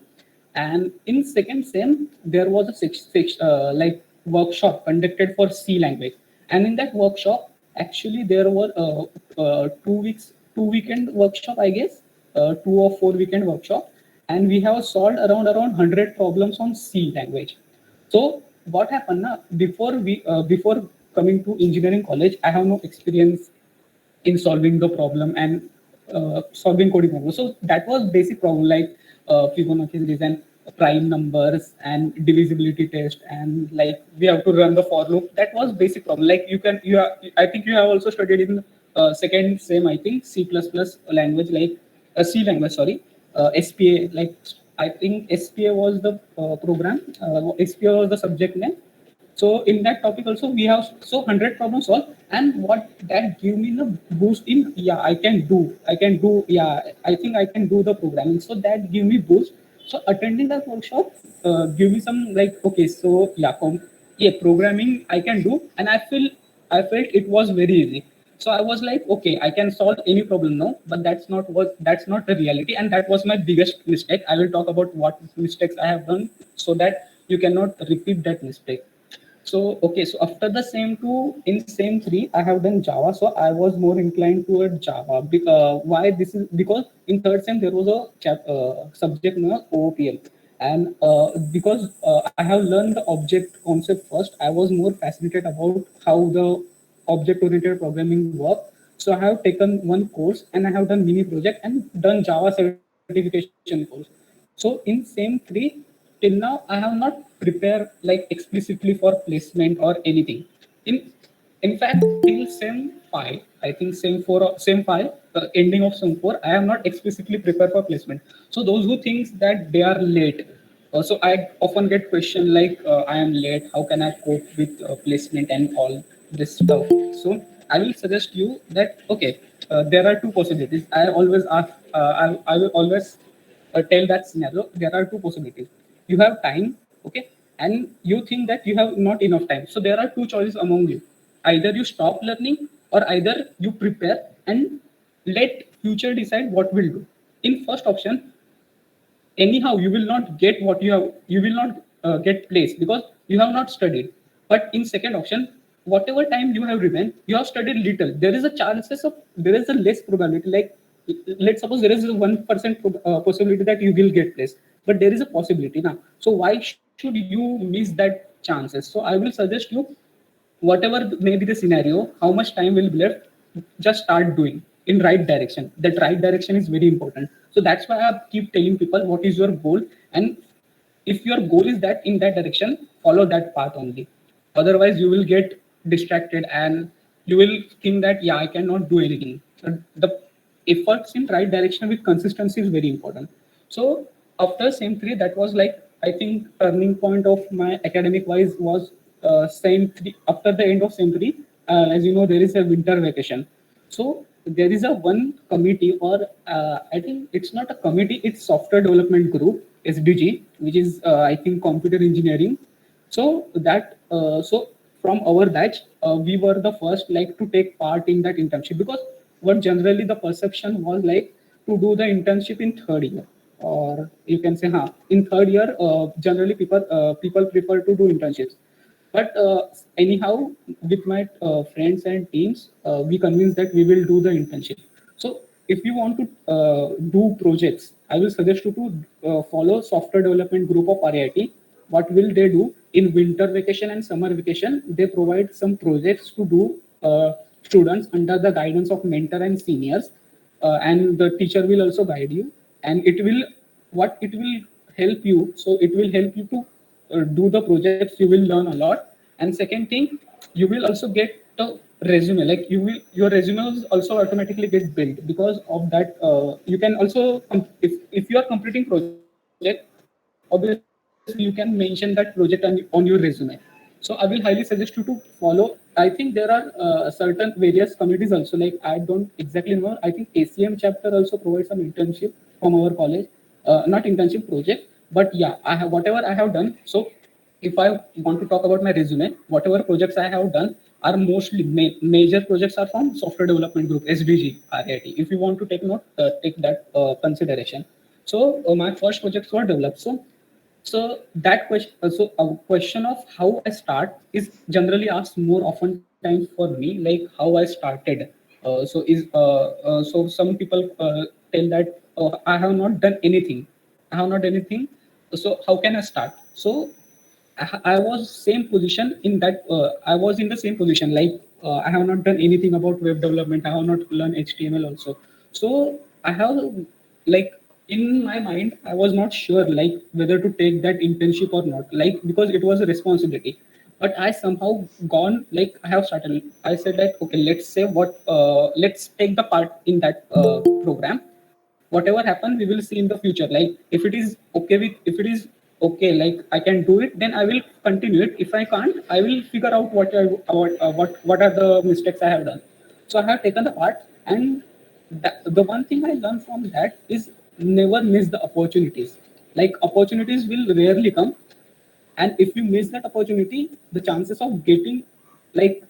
And in second sem, there was a like workshop conducted for C language. And in that workshop, actually there were 2 weekend workshop, I guess, 2 or 4 weekend workshop, and we have solved around 100 problems on C language. So what happened now? Before coming to engineering college, I have no experience in solving the problem and solving coding problems. So that was basic problem, like Fibonacci series and prime numbers and divisibility test, and like we have to run the for loop. That was basic problem. Like I think you have also studied in second same, I think, C++ language, like C language, sorry, SPA. Like I think SPA was the program. SPA was the subject name. So in that topic also we have 100 problems solved, and what that give me the boost in, yeah, I can do, yeah, I think I can do the programming. So that give me boost. So attending that workshop give me some like, okay, so yeah, programming I can do, and I felt it was very easy. So I was like, okay, I can solve any problem now, but that's not the reality, and that was my biggest mistake. I will talk about what mistakes I have done, so that you cannot repeat that mistake. So okay, so after the same two, in same three, I have done Java. So I was more inclined toward Java. Why this is because in third sem there was a subject known as OOPM, And because I have learned the object concept first, I was more fascinated about how the object-oriented programming work. So I have taken one course and I have done mini project and done Java certification course. So in SEM 3, till now, I have not prepared like explicitly for placement or anything. In fact, till SEM 5, I think SEM 4 or SEM 5, ending of SEM 4, I am not explicitly prepared for placement. So those who think that they are late, so I often get question like, I am late, how can I cope with placement and all this stuff? So I will suggest you that, okay, there are two possibilities. I always ask, I will always tell that scenario, there are two possibilities. You have time, okay, and you think that you have not enough time. So there are two choices among you. Either you stop learning or either you prepare and let future decide what will do. In first option, anyhow you will not get what you will not get placed because you have not studied. But in second option, whatever time you have remained, you have studied little, there is a chances of, there is a less probability, like let's suppose there is a 1% possibility that you will get placed, but there is a possibility now. So why should you miss that chances? So I will suggest you, whatever may be the scenario, how much time will be left, just start doing in right direction. That right direction is very important. So that's why I keep telling people what is your goal, and if your goal is that in that direction, follow that path only. Otherwise you will get distracted and you will think that yeah, I cannot do anything. So the efforts in right direction with consistency is very important. So after SEM 3, that was like, I think turning point of my academic wise was SEM 3. After the end of SEM 3, as you know, there is a winter vacation. So there is a one committee, or I think it's not a committee, it's software development group, SDG, which is I think computer engineering. So that so from our batch, we were the first like to take part in that internship, because what generally the perception was like to do the internship in third year, or you can say, in third year, generally people prefer to do internships. But anyhow, with my friends and teams, we convinced that we will do the internship. So if you want to do projects, I will suggest you to follow software development group of RIT. What will they do in winter vacation and summer vacation? They provide some projects to do students under the guidance of mentor and seniors, and the teacher will also guide you. And it will, what it will help you. So it will help you to do the projects. You will learn a lot. And second thing, you will also get the resume, like your resume will also automatically get built because of that. You can also if you are completing project, obviously you can mention that project on your resume. So I will highly suggest you to follow. I think there are certain various committees also, like I don't exactly know, I think ACM chapter also provides some internship from our college, not internship, project. But yeah, I have whatever I have done. So if I want to talk about my resume, whatever projects I have done are mostly major projects are from software development group, SDG, RIT. If you want to take note, take that consideration. So my first projects were developed. So that question, so a question of how I start is generally asked more often times for me, like how I started. So some people tell that I have not done anything. I have not done anything. So how can I start? So I was same position in that. I was in the same position. Like I have not done anything about web development. I have not learned HTML also. So I have like in my mind, I was not sure like whether to take that internship or not. Like because it was a responsibility. But I somehow gone like I have started. I said that okay, let's say what let's take the part in that program. Whatever happens, we will see in the future. Like if it is okay with, if it is okay, like I can do it, then I will continue it. If I can't, I will figure out what are the mistakes I have done. So I have taken the part, and the one thing I learned from that is never miss the opportunities. Like opportunities will rarely come, and if you miss that opportunity, the chances of getting, like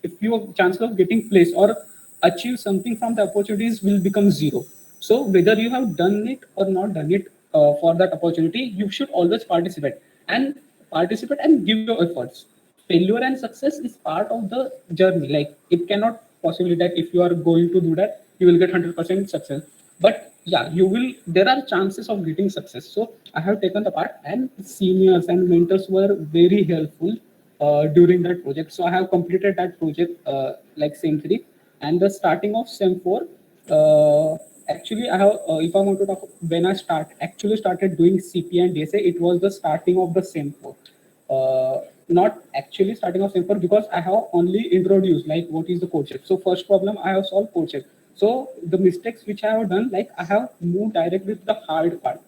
if your chances of getting placed or achieve something from the opportunities will become zero. So whether you have done it or not done it for that opportunity, you should always participate and give your efforts. Failure and success is part of the journey. Like it cannot possibly that if you are going to do that, you will get 100% success. But yeah, there are chances of getting success. So I have taken the part, and seniors and mentors were very helpful during that project. So I have completed that project like SEM 3, and the starting of SEM 4. Actually, I have, if I want to talk, when I actually started doing CP and DSA, it was the starting of the SEM 4. Not actually starting of SEM 4, because I have only introduced like what is the code check. So first problem I have solved code check. So the mistakes which I have done, like I have moved directly to the hard part.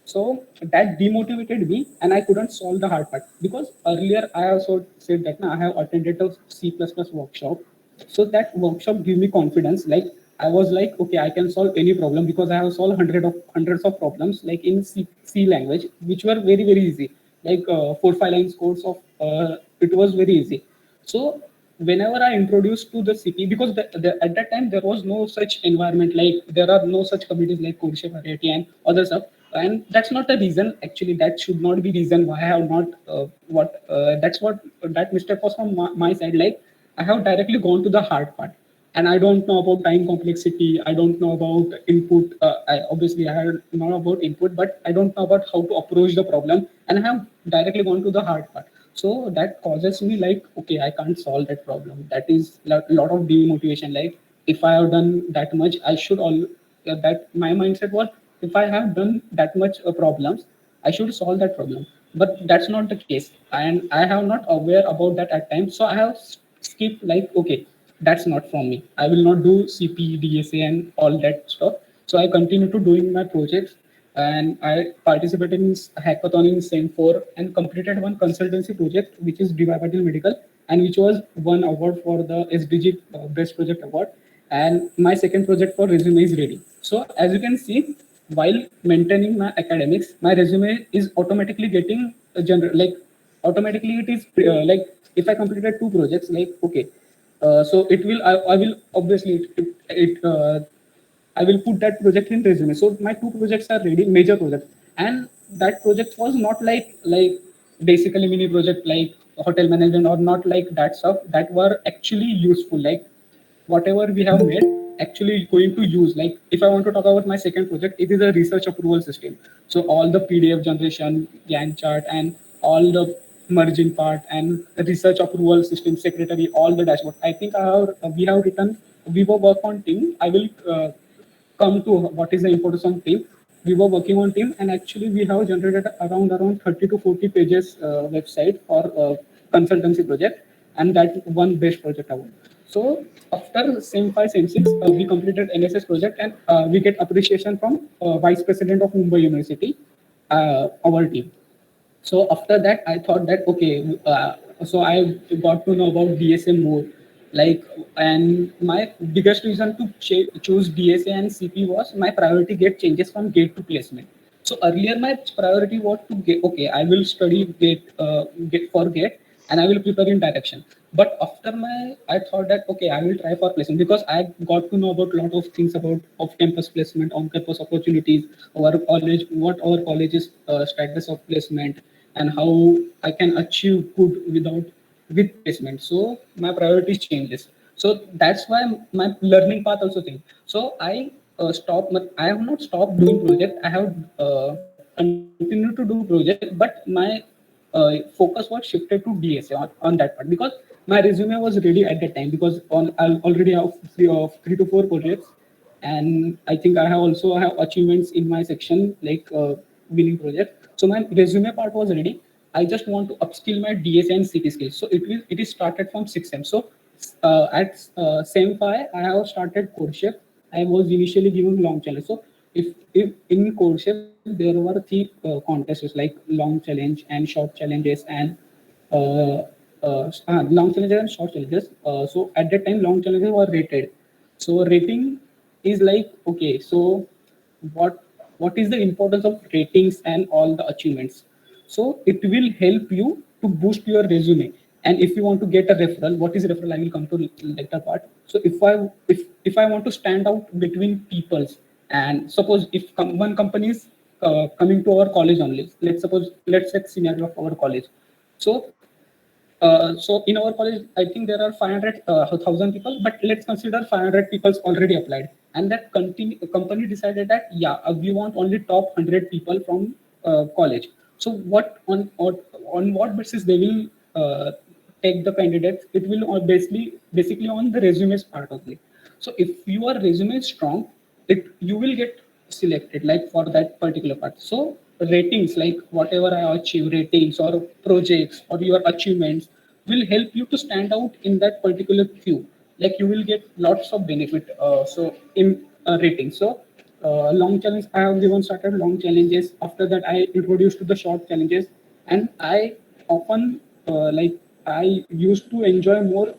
So that demotivated me, and I couldn't solve the hard part, because earlier I also said that I have attended a C++ workshop. So that workshop gave me confidence. Like I was like, okay, I can solve any problem, because I have solved hundreds of problems like in C language, which were very easy. Like 4-5 lines codes of it was very easy. So whenever I introduced to the CP, because at that time there was no such environment, like there are no such committees like CodeChef, Variety, and other stuff, and that's not the reason. Actually, that should not be reason why I have not that's what that mistake was from my side. Like I have directly gone to the hard part, and I don't know about time complexity. I don't know about input. Obviously, I have know about input, but I don't know about how to approach the problem, and I have directly gone to the hard part. So that causes me like, okay, I can't solve that problem. That is a lot of demotivation. Like if I have done that much, I should all that my mindset was, if I have done that much problems, I should solve that problem. But that's not the case, and I have not aware about that at times. So I have skipped like, okay, that's not from me. I will not do CP, DSA, and all that stuff. So I continue to doing my projects, and I participated in hackathon in SEM 4 and completed one consultancy project, which is DY Patil Medical, and which was one award for the SDG Best Project Award. And my second project for resume is ready. So as you can see, while maintaining my academics, my resume is automatically getting a general, like automatically it is like if I completed 2 projects, like okay, so it will I will obviously I will put that project in resume. So my 2 projects are ready, major projects, and that project was not like basically mini project like hotel management, or not like that stuff that were actually useful. Like whatever we have made actually going to use. Like if I want to talk about my second project, it is a research approval system. So all the PDF generation, Gantt chart, and all the merging part, and the research approval system secretary, all the dashboard. I think we have written, we were work on team. I will come to what is the importance of team. We were working on team, and actually we have generated around 30 to 40 pages website for consultancy project, and that one best project award. So after SEM 5, SEM 6, we completed NSS project, and we get appreciation from Vice President of Mumbai University, our team. So after that, I thought that okay, so I got to know about DSA more, like, and my biggest reason to choose DSA and CP was my priority gate changes from gate to placement. So earlier my priority was to get, okay, I will study gate for gate, and I will prepare in direction. But after I thought that okay, I will try for placement, because I got to know about a lot of things about off-campus placement, on-campus opportunities, our college, what our college's status of placement, and how I can achieve good with placement. So my priorities changes. So that's why my learning path also changed. So I stopped. I have not stopped doing project. I have continued to do project, but my focus was shifted to DSA on that part, because my resume was ready at that time, because I already have 3 to 4 projects, and I think I have also have achievements in my section, like winning project. So my resume part was ready. I just want to upskill my DSA and CP skills. So it is started from 6M. So at SEM 5, I have started CodeChef. I was initially given long challenge. So if in CodeChef there were 3 contests like long challenge and short challenges, and uh, long challenges and short challenges. So at that time, long challenges were rated. So rating is like, okay, so what what is the importance of ratings and all the achievements? So it will help you to boost your resume. And if you want to get a referral, what is referral? I will come to later part. So if I want to stand out between peoples, and suppose if one company is coming to our college only, let's say scenario of our college. So So in our college, I think there are 500,000 people, but let's consider 500 people already applied. And that company decided that, yeah, we want only top 100 people from college. So what on what basis they will take the candidates? It will basically on the resumes part only. So if your resume is strong, you will get selected like for that particular part. So ratings, like whatever I achieve, ratings or projects or your achievements will help you to stand out in that particular queue. Like you will get lots of benefit. So in ratings. So long challenge, I have given started long challenges. After that, I introduced to the short challenges, and I often I used to enjoy more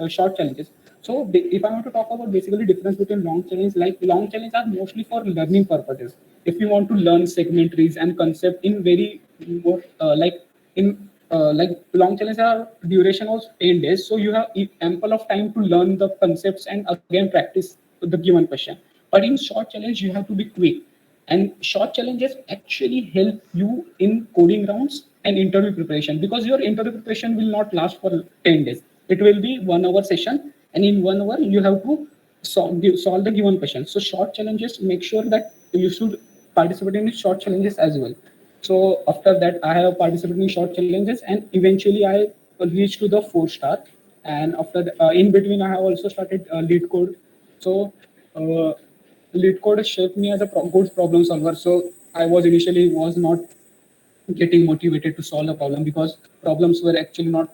short challenges. So if I want to talk about basically difference between long challenge, like long challenge are mostly for learning purposes. If you want to learn segmentaries and concept in very more like long challenge are duration of 10 days, so you have ample of time to learn the concepts and again practice the given question. But in short challenge, you have to be quick, and short challenges actually help you in coding rounds and interview preparation, because your interview preparation will not last for 10 days. It will be 1 hour session, and in 1 hour you have to solve the given question. So short challenges, make sure that you should participate in short challenges as well. So after that, I have participated in short challenges, and eventually I reached to the 4 star. And after in between, I have also started lead code. So uh, lead code shaped me as a good problem solver. So I was initially was not getting motivated to solve a problem because problems were actually not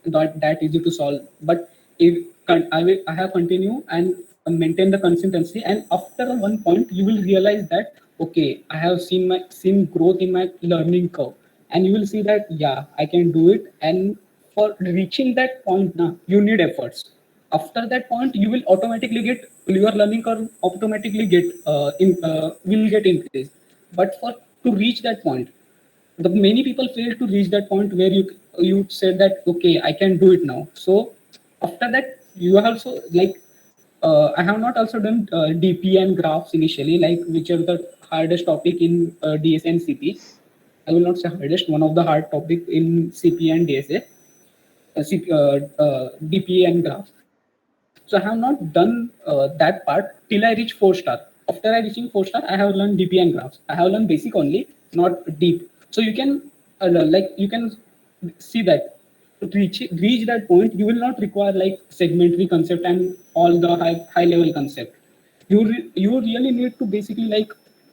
that easy to solve. But if I have continued and maintain the consistency, and after one point you will realize that okay, I have seen growth in my learning curve, and you will see that yeah, I can do it. And for reaching that point, now you need efforts. After that point, you will automatically get your learning curve automatically get will get increased. But for to reach that point, the many people fail to reach that point where you said that okay, I can do it now. So after that, you have also like I have not also done DP and graphs initially, like which are the hardest topic in DSA and CP. I will not say hardest, one of the hard topic in CP and DSA, DP and graphs. So I have not done that part till I reach 4 star. After I reaching 4 star, I have learned DP and graphs. I have learned basic only, not deep. So you can you can see that to reach that point, you will not require like segmentary concept and all the high level concept. You really need to basically like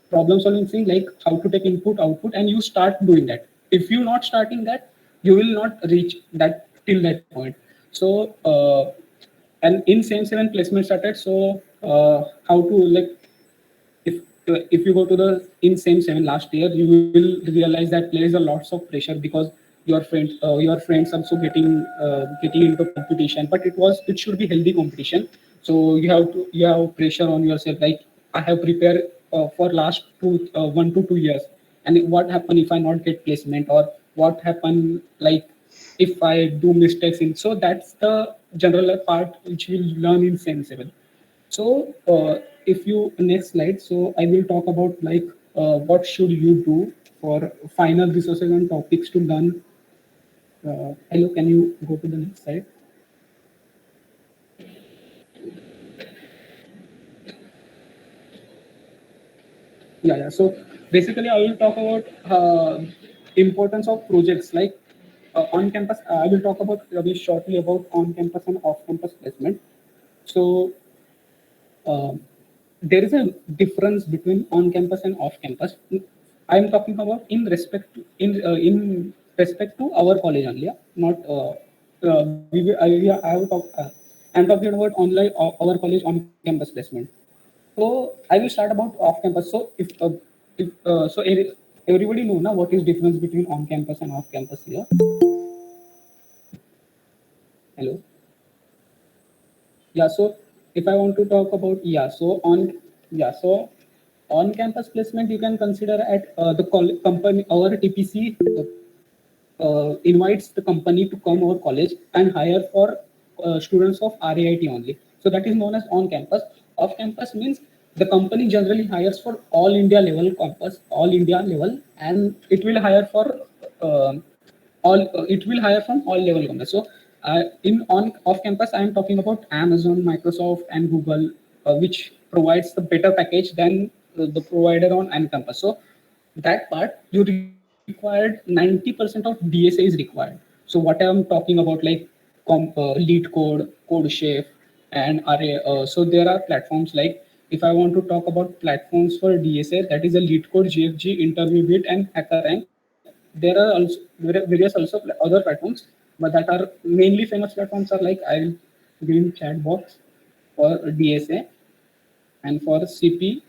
problem solving thing, like how to take input output, and you start doing that. If you not starting that, you will not reach that till that point. So and in same seven placement started. So how to like if you go to the in same seven last year, you will realize that there is a lots of pressure because your friends also getting into competition, but it should be healthy competition. So you have pressure on yourself, like I have prepared for last 1 to 2 years, and what happen if I not get placement, or what happen like if I do mistakes in. So that's the general part which we'll learn in same seven. So if you next slide, so I will talk about like what should you do for final resources and topics to learn. Hello, can you go to the next slide? Yeah. So basically, I will talk about importance of projects like on campus. I will talk about very shortly about on campus and off campus placement. So um, there is a difference between on campus and off campus. I am talking about in respect to our college only, yeah? Not I will talk. I'm talking about online our college on campus placement. So I will start about off campus. So if so everybody know now what is difference between on campus and off campus here. Hello. Yeah. So if I want to talk about so on campus placement, you can consider at the company, our TPC invites the company to come our college and hire for students of RAIT only. So that is known as on campus. Off campus means the company generally hires for all India level campus, all India level, and it will hire for uh, all it will hire from all level companies. So in on off campus, I am talking about Amazon, Microsoft, and Google, which provides the better package than the provider on campus. So that part you required 90% of DSA is required. So what I'm talking about, like Lead Code, CodeChef, and Array. So there are platforms like, if I want to talk about platforms for DSA, that is a Lead Code, GFG, InterviewBit, and HackerRank. There are also various also other platforms, but that are mainly famous platforms are like I'll give Chatbox for DSA, and for CP.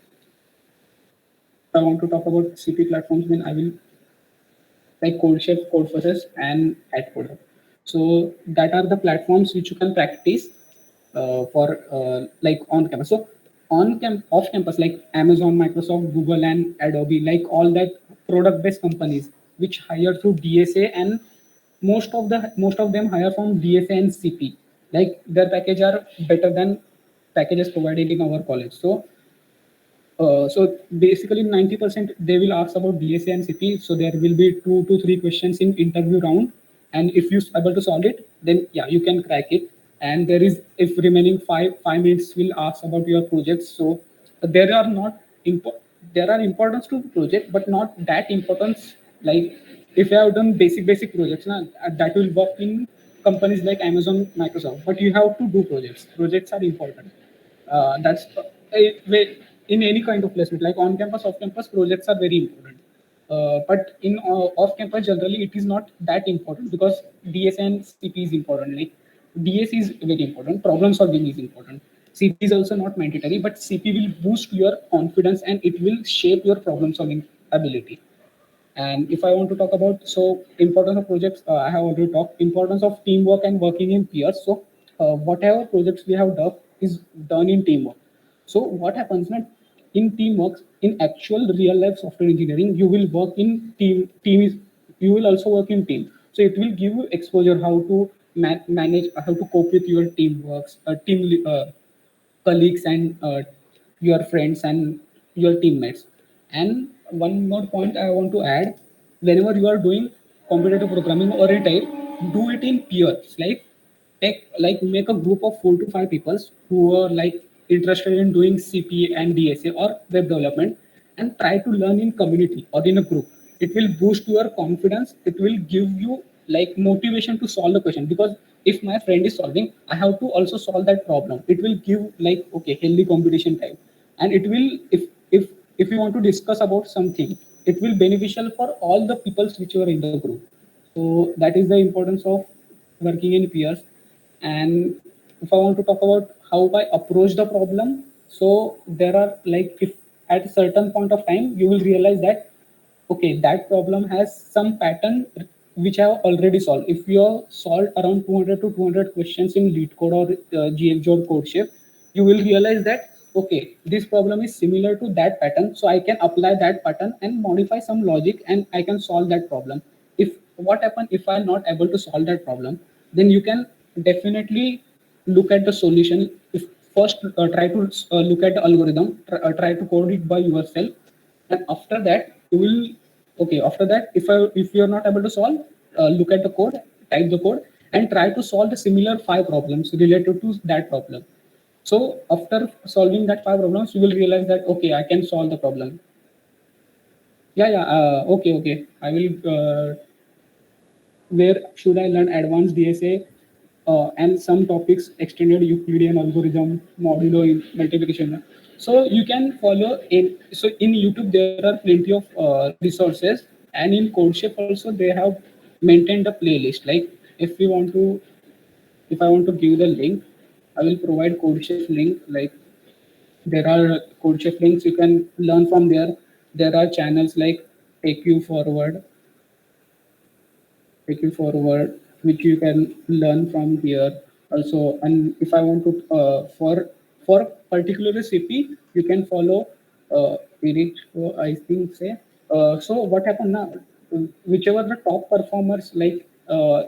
If I want to talk about CP platforms, then I will like CodeChef, CodeForces, and AdCoder. So that are the platforms which you can practice for like on campus. So off campus, like Amazon, Microsoft, Google, and Adobe, like all that product-based companies which hire through DSA, and most of them hire from DSA and CP. Like their package are better than packages provided in our college. So basically 90% they will ask about DSA and CP. So there will be 2 to 3 questions in interview round. And if you're able to solve it, then yeah, you can crack it. And there is, if remaining 5 minutes will ask about your projects. So there are not, there are importance to the project, but not that importance. Like if you have done basic projects, that will work in companies like Amazon, Microsoft, but you have to do projects. Projects are important. That's in any kind of placement, like on campus, off campus, projects are very important. But in off campus, generally it is not that important, because DS and CP is important. Like DS is very important, problem solving is important. CP is also not mandatory, but CP will boost your confidence and it will shape your problem solving ability. And if I want to talk about, so importance of projects, I have already talked. Importance of teamwork and working in peers. So whatever projects we have done is done in teamwork. So what happens now in teamwork, in actual real life software engineering, you will work in team. You will also work in team. So it will give you exposure how to manage, how to cope with your teamworks, colleagues, and your friends and your teammates. And one more point I want to add: whenever you are doing competitive programming or a type, do it in peers. Like make a group of 4 to 5 people who are like interested in doing CP and DSA or web development, and try to learn in community or in a group. It will boost your confidence. It will give you like motivation to solve the question, because if my friend is solving, I have to also solve that problem. It will give like, okay, healthy competition type. And it will, if you want to discuss about something, it will beneficial for all the people which are in the group. So that is the importance of working in peers. And if I want to talk about how I approach the problem, so there are like, if at a certain point of time you will realize that, okay, that problem has some pattern which I have already solved. If you have solved around 200 to 200 questions in LeetCode or GFG or CodeShip, you will realize that, okay, this problem is similar to that pattern, so I can apply that pattern and modify some logic, and I can solve that problem. If what happens if I'm not able to solve that problem, then you can definitely look at the solution. If first try to look at the algorithm, try to code it by yourself, and after that you will, okay, after that, if you are not able to solve, look at the code, type the code, and try to solve the similar 5 problems related to that problem. So after solving that 5 problems, you will realize that, okay, I can solve the problem. Okay, I will where should I learn advanced DSA and some topics, extended Euclidean algorithm, modulo multiplication. So you can follow in YouTube there are plenty of resources, and in CodeShip also they have maintained a playlist. Like if I want to give the link, I will provide CodeShip link. Like there are CodeShip links you can learn from there. There are channels like Take You Forward, which you can learn from here also. And if I want to for particular CP, you can follow Eric, I think say. So what happened now, whichever the top performers, like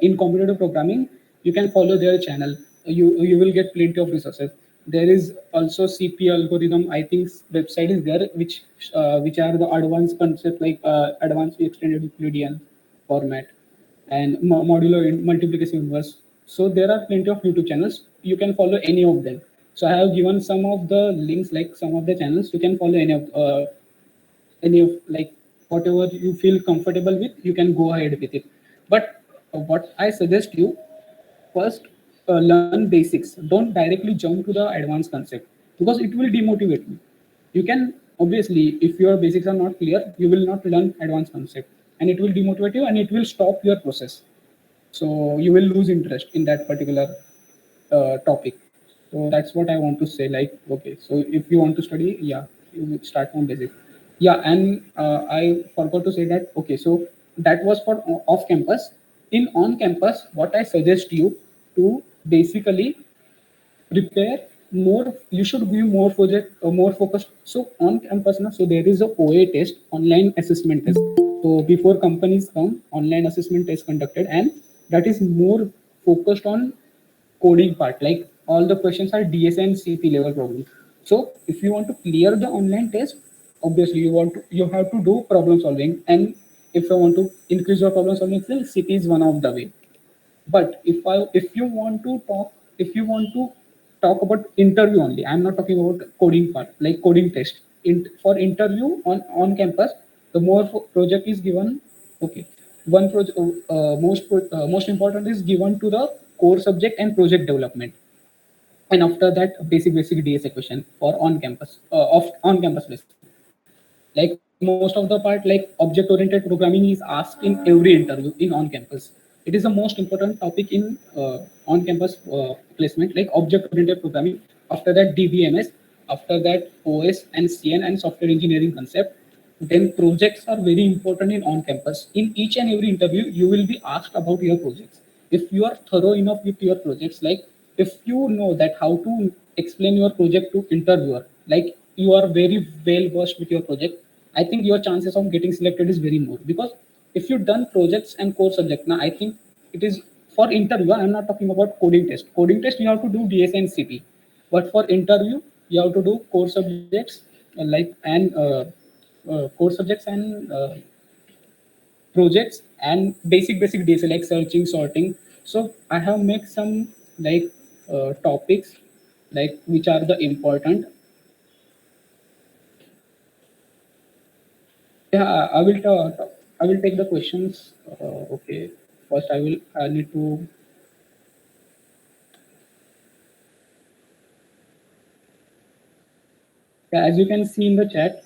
in competitive programming, you can follow their channel. You will get plenty of resources. There is also CP algorithm, I think website is there, which are the advanced concept, like advanced extended Euclidean format. and modular multiplication inverse. So there are plenty of YouTube channels. You can follow any of them. So I have given some of the links, like some of the channels. You can follow any of like whatever you feel comfortable with. You can go ahead with it. But what I suggest you, first learn basics. Don't directly jump to the advanced concept because it will demotivate you. You can obviously, if your basics are not clear, you will not learn advanced concept, and it will demotivate you and it will stop your process. So you will lose interest in that particular topic. So that's what I want to say. Like, okay, so if you want to study, yeah, you will start from basic. Yeah, and I forgot to say that. Okay, so that was for off campus. In on campus, what I suggest you to basically prepare more. You should be more project more focused. So on campus now, so there is a OA test, online assessment test. So before companies come, online assessment test conducted, and that is more focused on coding part. Like all the questions are DSA and CP level problems. So if you want to clear the online test, obviously you have to do problem solving. And if you want to increase your problem solving skill, CP is one of the way. But if you want to talk about interview only, I'm not talking about coding part, like coding test. For interview on campus, the more project is given. Okay, one project most important is given to the core subject and project development, and after that basic DSA question for on campus of on campus placement. Like most of the part, like object oriented programming is asked in every interview in on campus. It is the most important topic in on campus placement, like object oriented programming. After that DBMS, after that OS and CN and software engineering concept. Then projects are very important in on campus. In each and every interview you will be asked about your projects. If you are thorough enough with your projects, like if you know that how to explain your project to interviewer, like you are very well versed with your project, I think your chances of getting selected is very more. Because if you've done projects and core subject, now I think it is for interview. I'm not talking about coding test. Coding test you have to do DSA and CP, but for interview you have to do core subjects like and core subjects and projects and basic DSA like searching, sorting. So I have made some like topics like which are the important. Yeah, I will take the questions. Okay, first I need to. Yeah, as you can see in the chat.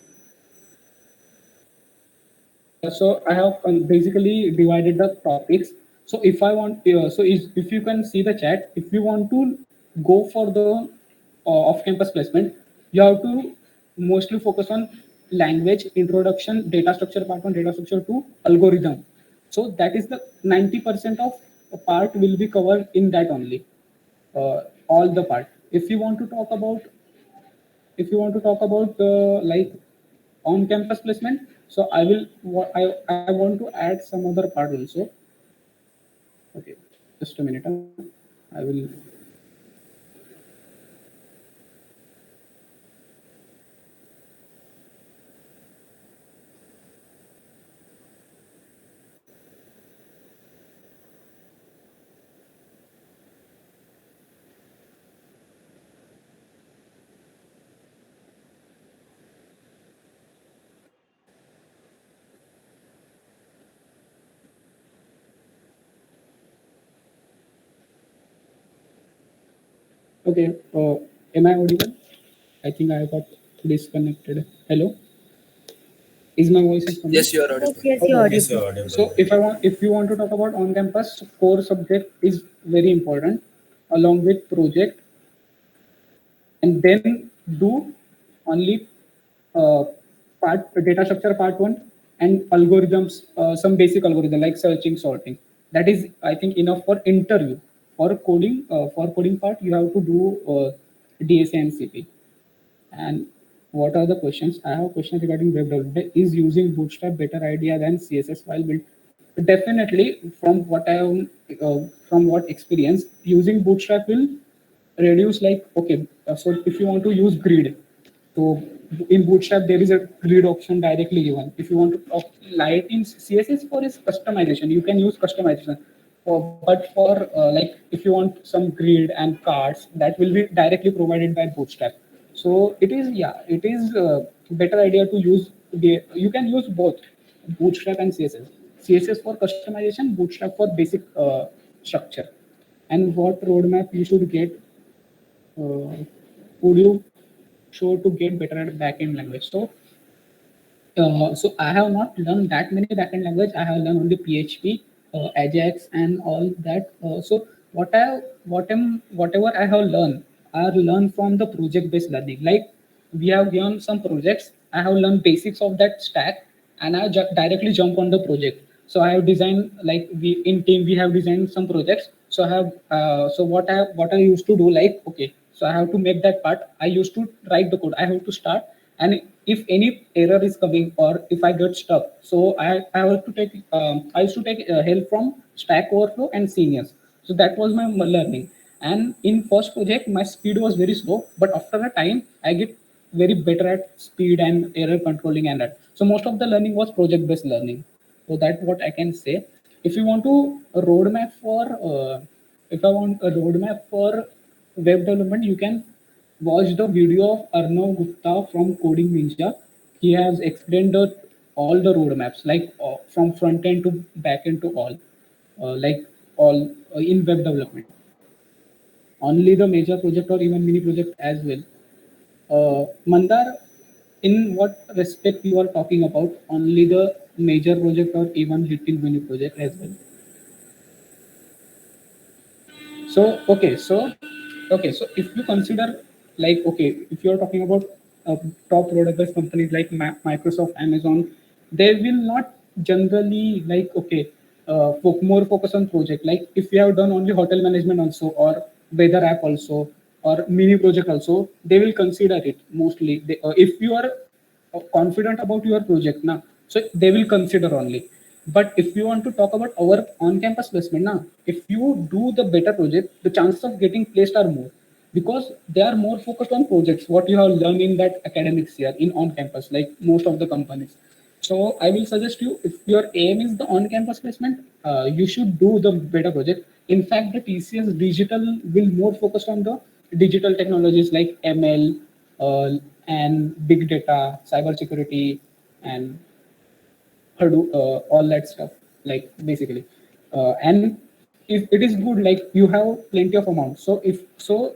So I have basically divided the topics. So if I want, if you can see the chat, if you want to go for the off-campus placement, you have to mostly focus on language, introduction, data structure part 1, data structure 2, algorithm. So that is the 90% of part will be covered in that only, all the part. If you want to talk about like on campus placement, so I want to add some other part also. Okay, just a minute. I will. Okay, am I audible? I think I got disconnected. Hello, is my voice coming? Yes, you are audible. Yes, you're audible. Yes, you're audible. So if you want to talk about on-campus, core subject is very important, along with project, and then do only uh, data structure part 1 and algorithms, some basic algorithm like searching, sorting. That is, I think, enough for interview. For coding part, you have to do DSA and CP. And what are the questions? I have questions regarding web development. Is using Bootstrap better idea than CSS file build? Definitely, from what I am, from what experience, using Bootstrap will reduce, like, okay, so if you want to use grid, so in Bootstrap there is a grid option directly given. If you want to light in CSS4 is customization, you can use customization. But for like if you want some grid and cards, that will be directly provided by Bootstrap. So it is, yeah, it is a better idea to use you can use both Bootstrap and CSS. CSS for customization, Bootstrap for basic structure. And what roadmap you should get? Would you show to get better at backend language? So I have not learned that many backend language. I have learned only PHP, Ajax, and all that. So whatever I have learned, I have learned from the project-based learning. Like we have given some projects, I have learned basics of that stack, and I directly jump on the project. So I have designed, like we in team we have designed some projects. So I have so what I used to do, like, okay, so I have to make that part. I used to write the code. I have to start, and if any error is coming or if I get stuck, so I have to take I used to take help from Stack Overflow and seniors. So that was my learning. And in first project, my speed was very slow, but after a time, I get very better at speed and error controlling and that. So most of the learning was project based learning. So that's what I can say. If you want to a roadmap for if I want a roadmap for web development, you can watch the video of Arnav Gupta from Coding Ninja. He has explained all the roadmaps, like from front end to back end to all, like all in web development. Only the major project or even mini project as well. Mandar, in what respect you are talking about? Only the major project or even little mini project as well? So if you consider, like, okay, if you're talking about top product-based companies like Microsoft, Amazon, they will not generally, like, okay, more focus on project. Like if you have done only hotel management also, or weather app also, or mini project also, they will consider it mostly. If you are confident about your project now, so they will consider only. But if you want to talk about our on-campus placement now, if you do the better project, the chances of getting placed are more, because they are more focused on projects, what you have learned in that academics year in on-campus, like most of the companies. So I will suggest you, if your aim is the on-campus placement, you should do the better project. In fact, the TCS digital will more focused on the digital technologies like ML and big data, cyber security, and Hadoop, all that stuff, like basically. And if it is good, like you have plenty of amount. So if so,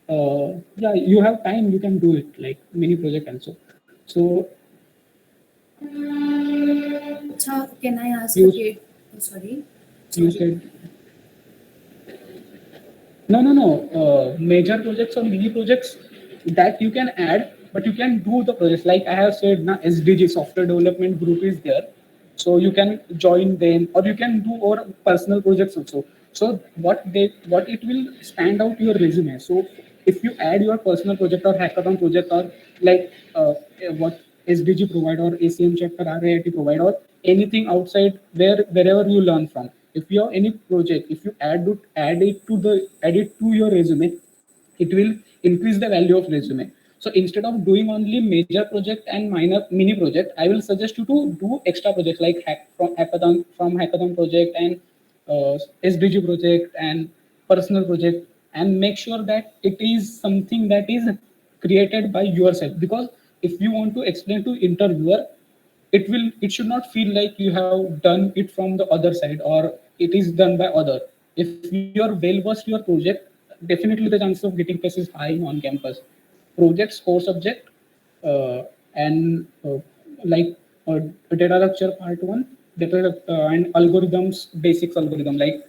yeah, you have time, you can do it like mini project also. So So can I ask you, again? Oh, sorry. you said no. Major projects or mini projects that you can add, but you can do the projects. Like I have said, na SDG software development group is there, so you can join them, or you can do or personal projects also. So what it will stand out your resume. So if you add your personal project or hackathon project, or like what SDG provide or ACM chapter RIT provide, or anything outside wherever you learn from. If you have any project, if you add it to your resume, it will increase the value of resume. So instead of doing only major project and minor mini project, I will suggest you to do extra projects like hackathon project and SDG project and personal project, and make sure that it is something that is created by yourself. Because if you want to explain to interviewer, it should not feel like you have done it from the other side or it is done by other. If you are well versed your project, definitely the chance of getting place is high on campus. Projects, core subject, and like data structure part one, data and algorithms, basics algorithm, like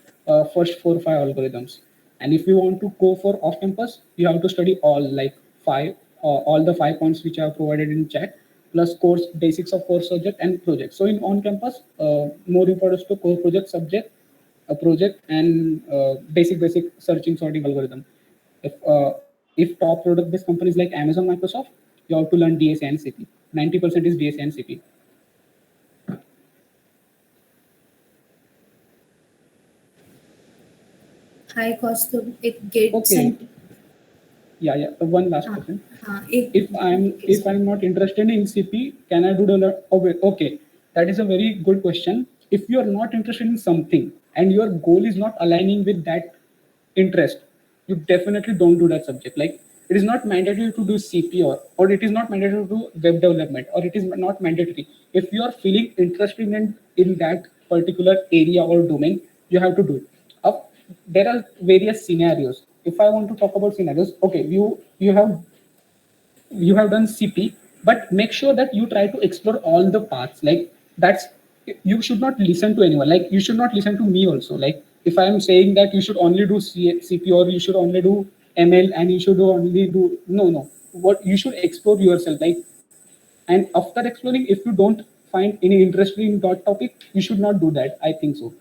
first 4 or 5 algorithms. And if you want to go for off campus, you have to study all the 5 points which are provided in chat, plus course basics of core subject and project. So in on campus, more importance to core project subject, a project, and basic searching sorting algorithm. If top product based companies like Amazon, Microsoft, you have to learn DSA and CP. 90% is DSA and CP. Hi, Kaustubh. It gets Okay. sent. Yeah. One last हाँ question. हाँ एक If I'm not interested in CP, can I do the okay? That is a very good question. If you are not interested in something and your goal is not aligning with that interest, you definitely don't do that subject. Like it is not mandatory to do CP or it is not mandatory to do web development or it is not mandatory. If you are feeling interested in that particular area or domain, you have to do it. There are various scenarios. If I want to talk about scenarios, okay, you have done CP, but make sure that you try to explore all the paths. Like that's you should not listen to anyone. Like you should not listen to me also. Like if I am saying that you should only do CP or you should only do ML and you should only do no. What you should explore yourself. Like and after exploring, if you don't find any interest in that topic, you should not do that. I think so.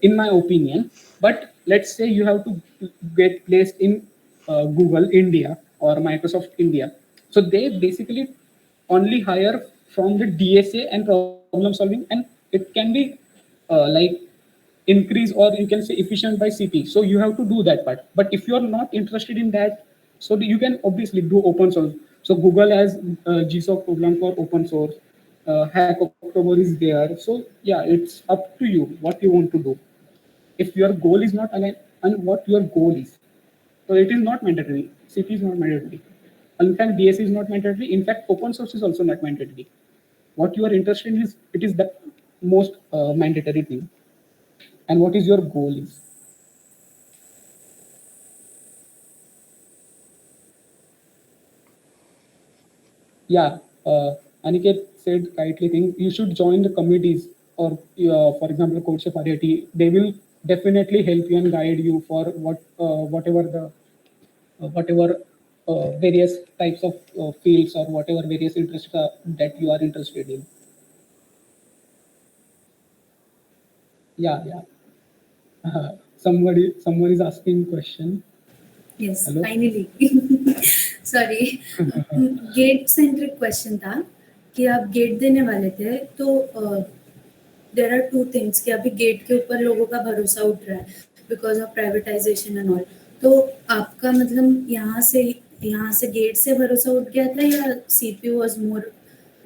In my opinion. But let's say you have to get placed in Google India or Microsoft India. So they basically only hire from the DSA and problem solving, and it can be like increase or you can say efficient by CP. So you have to do that part. But if you're not interested in that, so you can obviously do open source. So Google has GSOC program for open source. Hack October is there. So yeah, it's up to you what you want to do. If your goal is not aligned and what your goal is. So it is not mandatory. CP is not mandatory. In fact, DSA is not mandatory. In fact, open source is also not mandatory. What you are interested in is it is the most mandatory thing. And what is your goal is. Yeah, Aniket said rightly thing. You should join the committees or, for example, Coach of RIT. They will definitely help you and guide you for whatever various types of fields or whatever various interests that you are interested in. Yeah. Someone is asking question. Yes, Hello? finally. Sorry GATE centric question था कि आप gate देने वाले थे तो there are two things कि अभी gate के ऊपर लोगों का भरोसा उठ रहा है because of privatisation and all तो आपका मतलब यहाँ से गेट से भरोसा उठ गया था या सीपीयू वाज मोर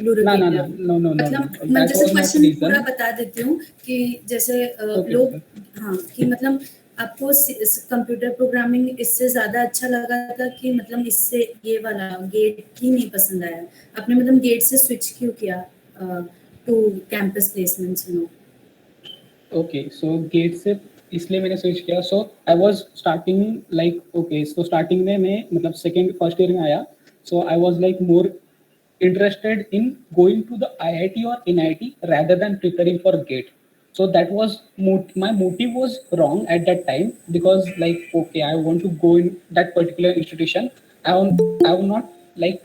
No. मतलब मैं जैसे क्वेश्चन पूरा बता देती हूँ कि जैसे लोग हाँ कि मतलब आपको कंप्यूटर प्रोग्रामिंग इससे ज्यादा अच्छा लगा था कि मतलब इससे ये वाला गेट ही नहीं पसंद आया आपने मतलब गेट से स्विच क्यों किया to campus placements you know okay so GATE से इसलिए मैंने स्विच किया so I was starting like okay so starting में मैं मतलब फर्स्ट ईयर में आया so I was like more interested in going to the IIT or NIT rather than preparing for GATE. So that was my motive was wrong at that time because like okay I want to go in that particular institution. I will not like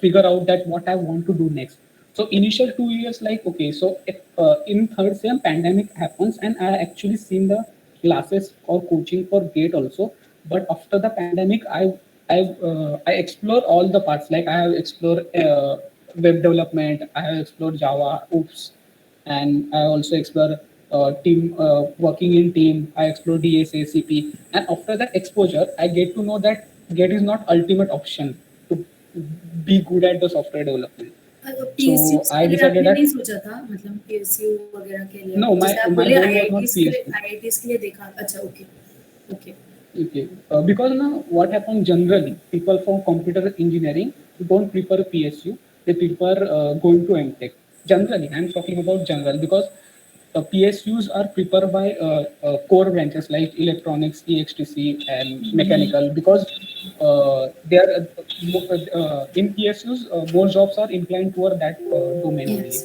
figure out that what I want to do next. So initial 2 years like okay so in third sem pandemic happens and I actually seen the classes or coaching for GATE also. But after the pandemic I explore all the parts. Like I have explored web development, I have explored Java, OOPS, and I also explore team working in team. I explore DSA, CP, and after that exposure, I get to know that GATE is not ultimate option to be good at the software development. PSU I decided that नहीं सोचा था मतलब PSU वगैरह के लिए no, my goal was not PSU. IITs के लिए देखा अच्छा okay. Okay, because now what happens generally, people from computer engineering don't prefer PSU. They prefer going to MTech. Generally, I'm talking about general because PSUs are preferred by core branches like electronics, EXTC, and mechanical because they are in PSUs more jobs are inclined toward that domain Yes.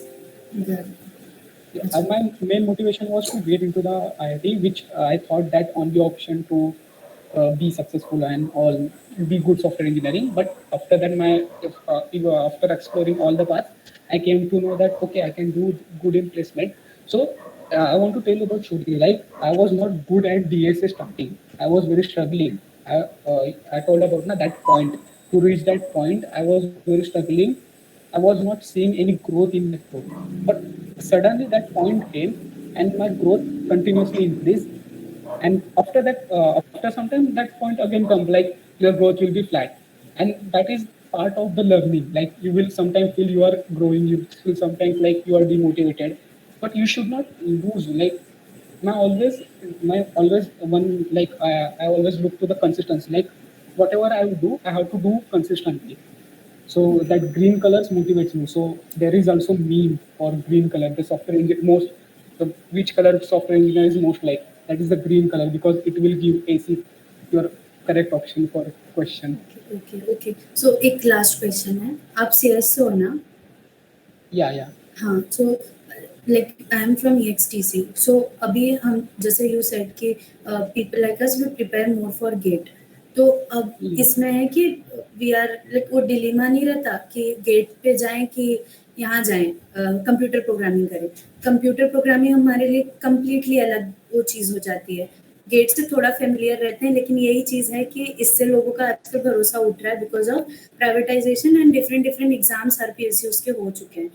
only. My main motivation was to get into the IIT, which I thought that only option to be successful and all be good software engineering. But after that, after exploring all the paths, I came to know that okay, I can do good in placement. So I want to tell you about Shruti. Like I was not good at DSA starting. I was very struggling. I told about that point. To reach that point, I was very struggling. I was not seeing any growth in my growth. But suddenly that point came and my growth continuously increased. and after that, after some time, that point again comes, like your growth will be flat, and that is part of the learning. Like you will sometimes feel you are growing, you feel sometimes like you are demotivated, but you should not lose. Like my always, my always one, like I always look to the consistency. Like whatever I will do, I have to do consistently. So that green colors motivates me. So there is also meme for green color. The software engineer most, the which color software engineer is most like, that is the green color, because it will give AC your correct option for question. Okay so एक last question है, आप CS से हो ना? Yeah. हाँ, so like I am from EXTC. So अभी हम जैसे यू सेड कि people like us will prepare more for GATE. तो अब इसमें है कि वी आर लाइक वो डिलेमा नहीं रहता कि गेट पे जाएं कि यहाँ जाएं कंप्यूटर प्रोग्रामिंग करें. कंप्यूटर प्रोग्रामिंग हमारे लिए कम्प्लीटली अलग वो चीज़ हो जाती है. गेट से थोड़ा फेमिलियर रहते हैं, लेकिन यही चीज़ है कि इससे लोगों का आजकल भरोसा उठ रहा है because of privatisation and different different exams her PSUs के हो चुके हैं.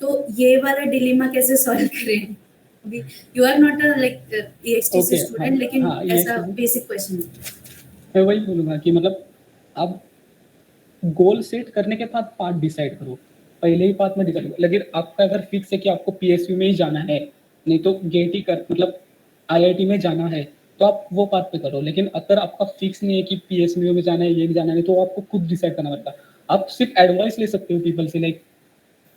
तो ये वाला डिलेमा कैसे सॉल्व करें? अभी you are not a like EXTC student, लेकिन ऐसा बेसिक क्वेश्चन है. मैं वही बोलूँगा कि मतलब आप गोल सेट करने के बाद पाथ डिसाइड करो. पहले ही पाथ में डिसाइड करो. लेकिन आपका अगर फिक्स है कि आपको PSU में ही जाना है, नहीं तो गेट ही कर, मतलब IIT में जाना है, तो आप वो पाथ पे करो. लेकिन अगर आपका फिक्स नहीं है कि PSU में जाना है, ये जाना है, तो आपको खुद डिसाइड करना पड़ता. आप सिर्फ एडवाइस ले सकते हो पीपल से, लाइक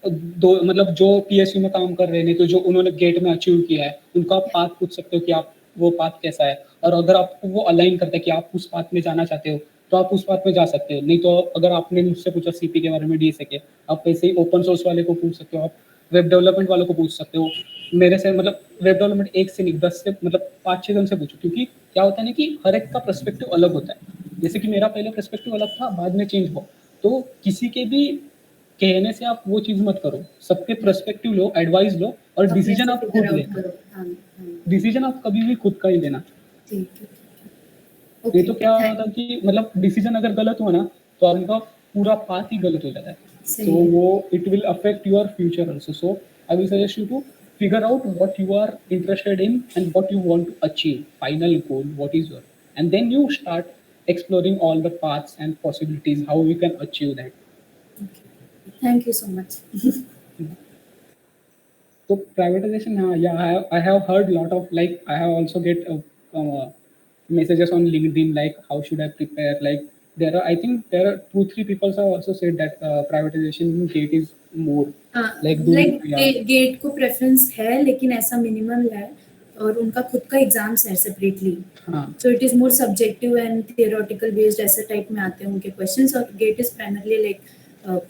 दो, मतलब जो PSU में काम कर रहे हैं, नहीं तो जो उन्होंने गेट में अचीव किया है, उनको आप पाथ पूछ सकते हो कि आप वो पाथ कैसा है, और अगर आपको वो अलाइन करता है कि आप उस पाथ में जाना चाहते हो, तो आप उस पाथ में जा सकते हो. नहीं तो अगर आपने मुझसे पूछा CP के बारे में, DSA के, आप वैसे ही ओपन सोर्स वाले को पूछ सकते हो, आप वेब डेवलपमेंट वालों को पूछ सकते हो. मेरे से मतलब वेब डेवलपमेंट एक से नहीं 10 से, मतलब 5-6 जन से पूछो, क्योंकि क्या होता है ना कि हर एक का पर्सपेक्टिव अलग होता है. जैसे कि मेरा पहले पर्सपेक्टिव अलग था, बाद में चेंज हुआ. तो किसी के भी कहने से आप वो चीज मत करो. सबके पर्सपेक्टिव लो, एडवाइस लो, और डिसीजन आप खुद लेना. डिसीजन आप कभी भी खुद का ही लेना. ये तो क्या होता है कि मतलब डिसीजन अगर गलत हुआ ना, तो आपका पूरा पाथ ही गलत हो जाता है. तो वो it will affect your future also. So I will suggest you to figure out what you are interested in and what you want to achieve, final goal, what is your, and then you start exploring all the paths and possibilities how you can achieve that. Thank you so much. So privatization, yeah, I have heard a lot of, like I have also get messages on LinkedIn, like how should I prepare, like there are, I think there are 2-3 people have also said that privatization in GATE is more like GATE को preference है, लेकिन ऐसा minimal है, और उनका खुद का exams है separately. So it is more subjective and theoretical based, ऐसे टाइप में आते हैं उनके क्वेश्चंस, और GATE is primarily like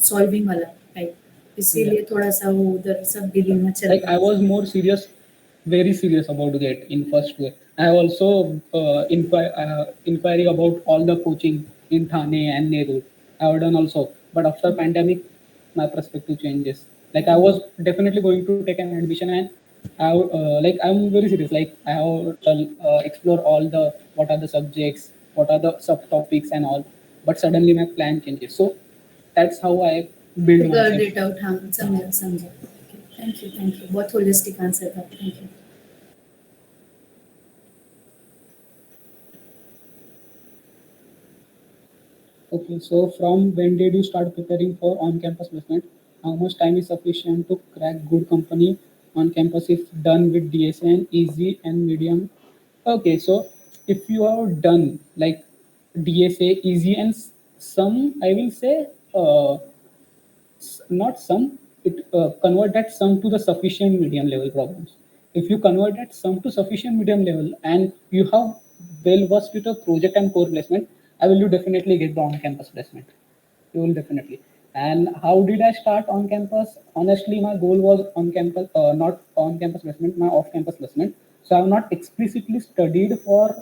solving वाला टाइप. इसीलिए थोड़ा सा वो उधर सब डिलेमा चल रहा है. Like I was more serious, very serious about GATE in first year. I have also inquiry about all the coaching in Thane and Nehru. I have done also, but after pandemic, my perspective changes. Like I was definitely going to take an admission, and I like I'm very serious. Like I have explore all the what are the subjects, what are the subtopics and all. But suddenly my plan changes. So that's how I build myself. Figured it out. हाँ, समझा. Thank you. बहुत holistic answer था. Thank you. Okay, so from when did you start preparing for on-campus placement? How much time is sufficient to crack good company on campus if done with DSA and easy and medium? Okay, so if you have done like DSA, easy and some, I will say, not some, it convert that sum to the sufficient medium level problems. If you convert that sum to sufficient medium level and you have well versed with a project and core placement, I will you definitely get the on-campus placement. You will definitely. And how did I start on campus? Honestly, my goal was on campus, not on-campus placement, my off-campus placement. So I have not explicitly studied for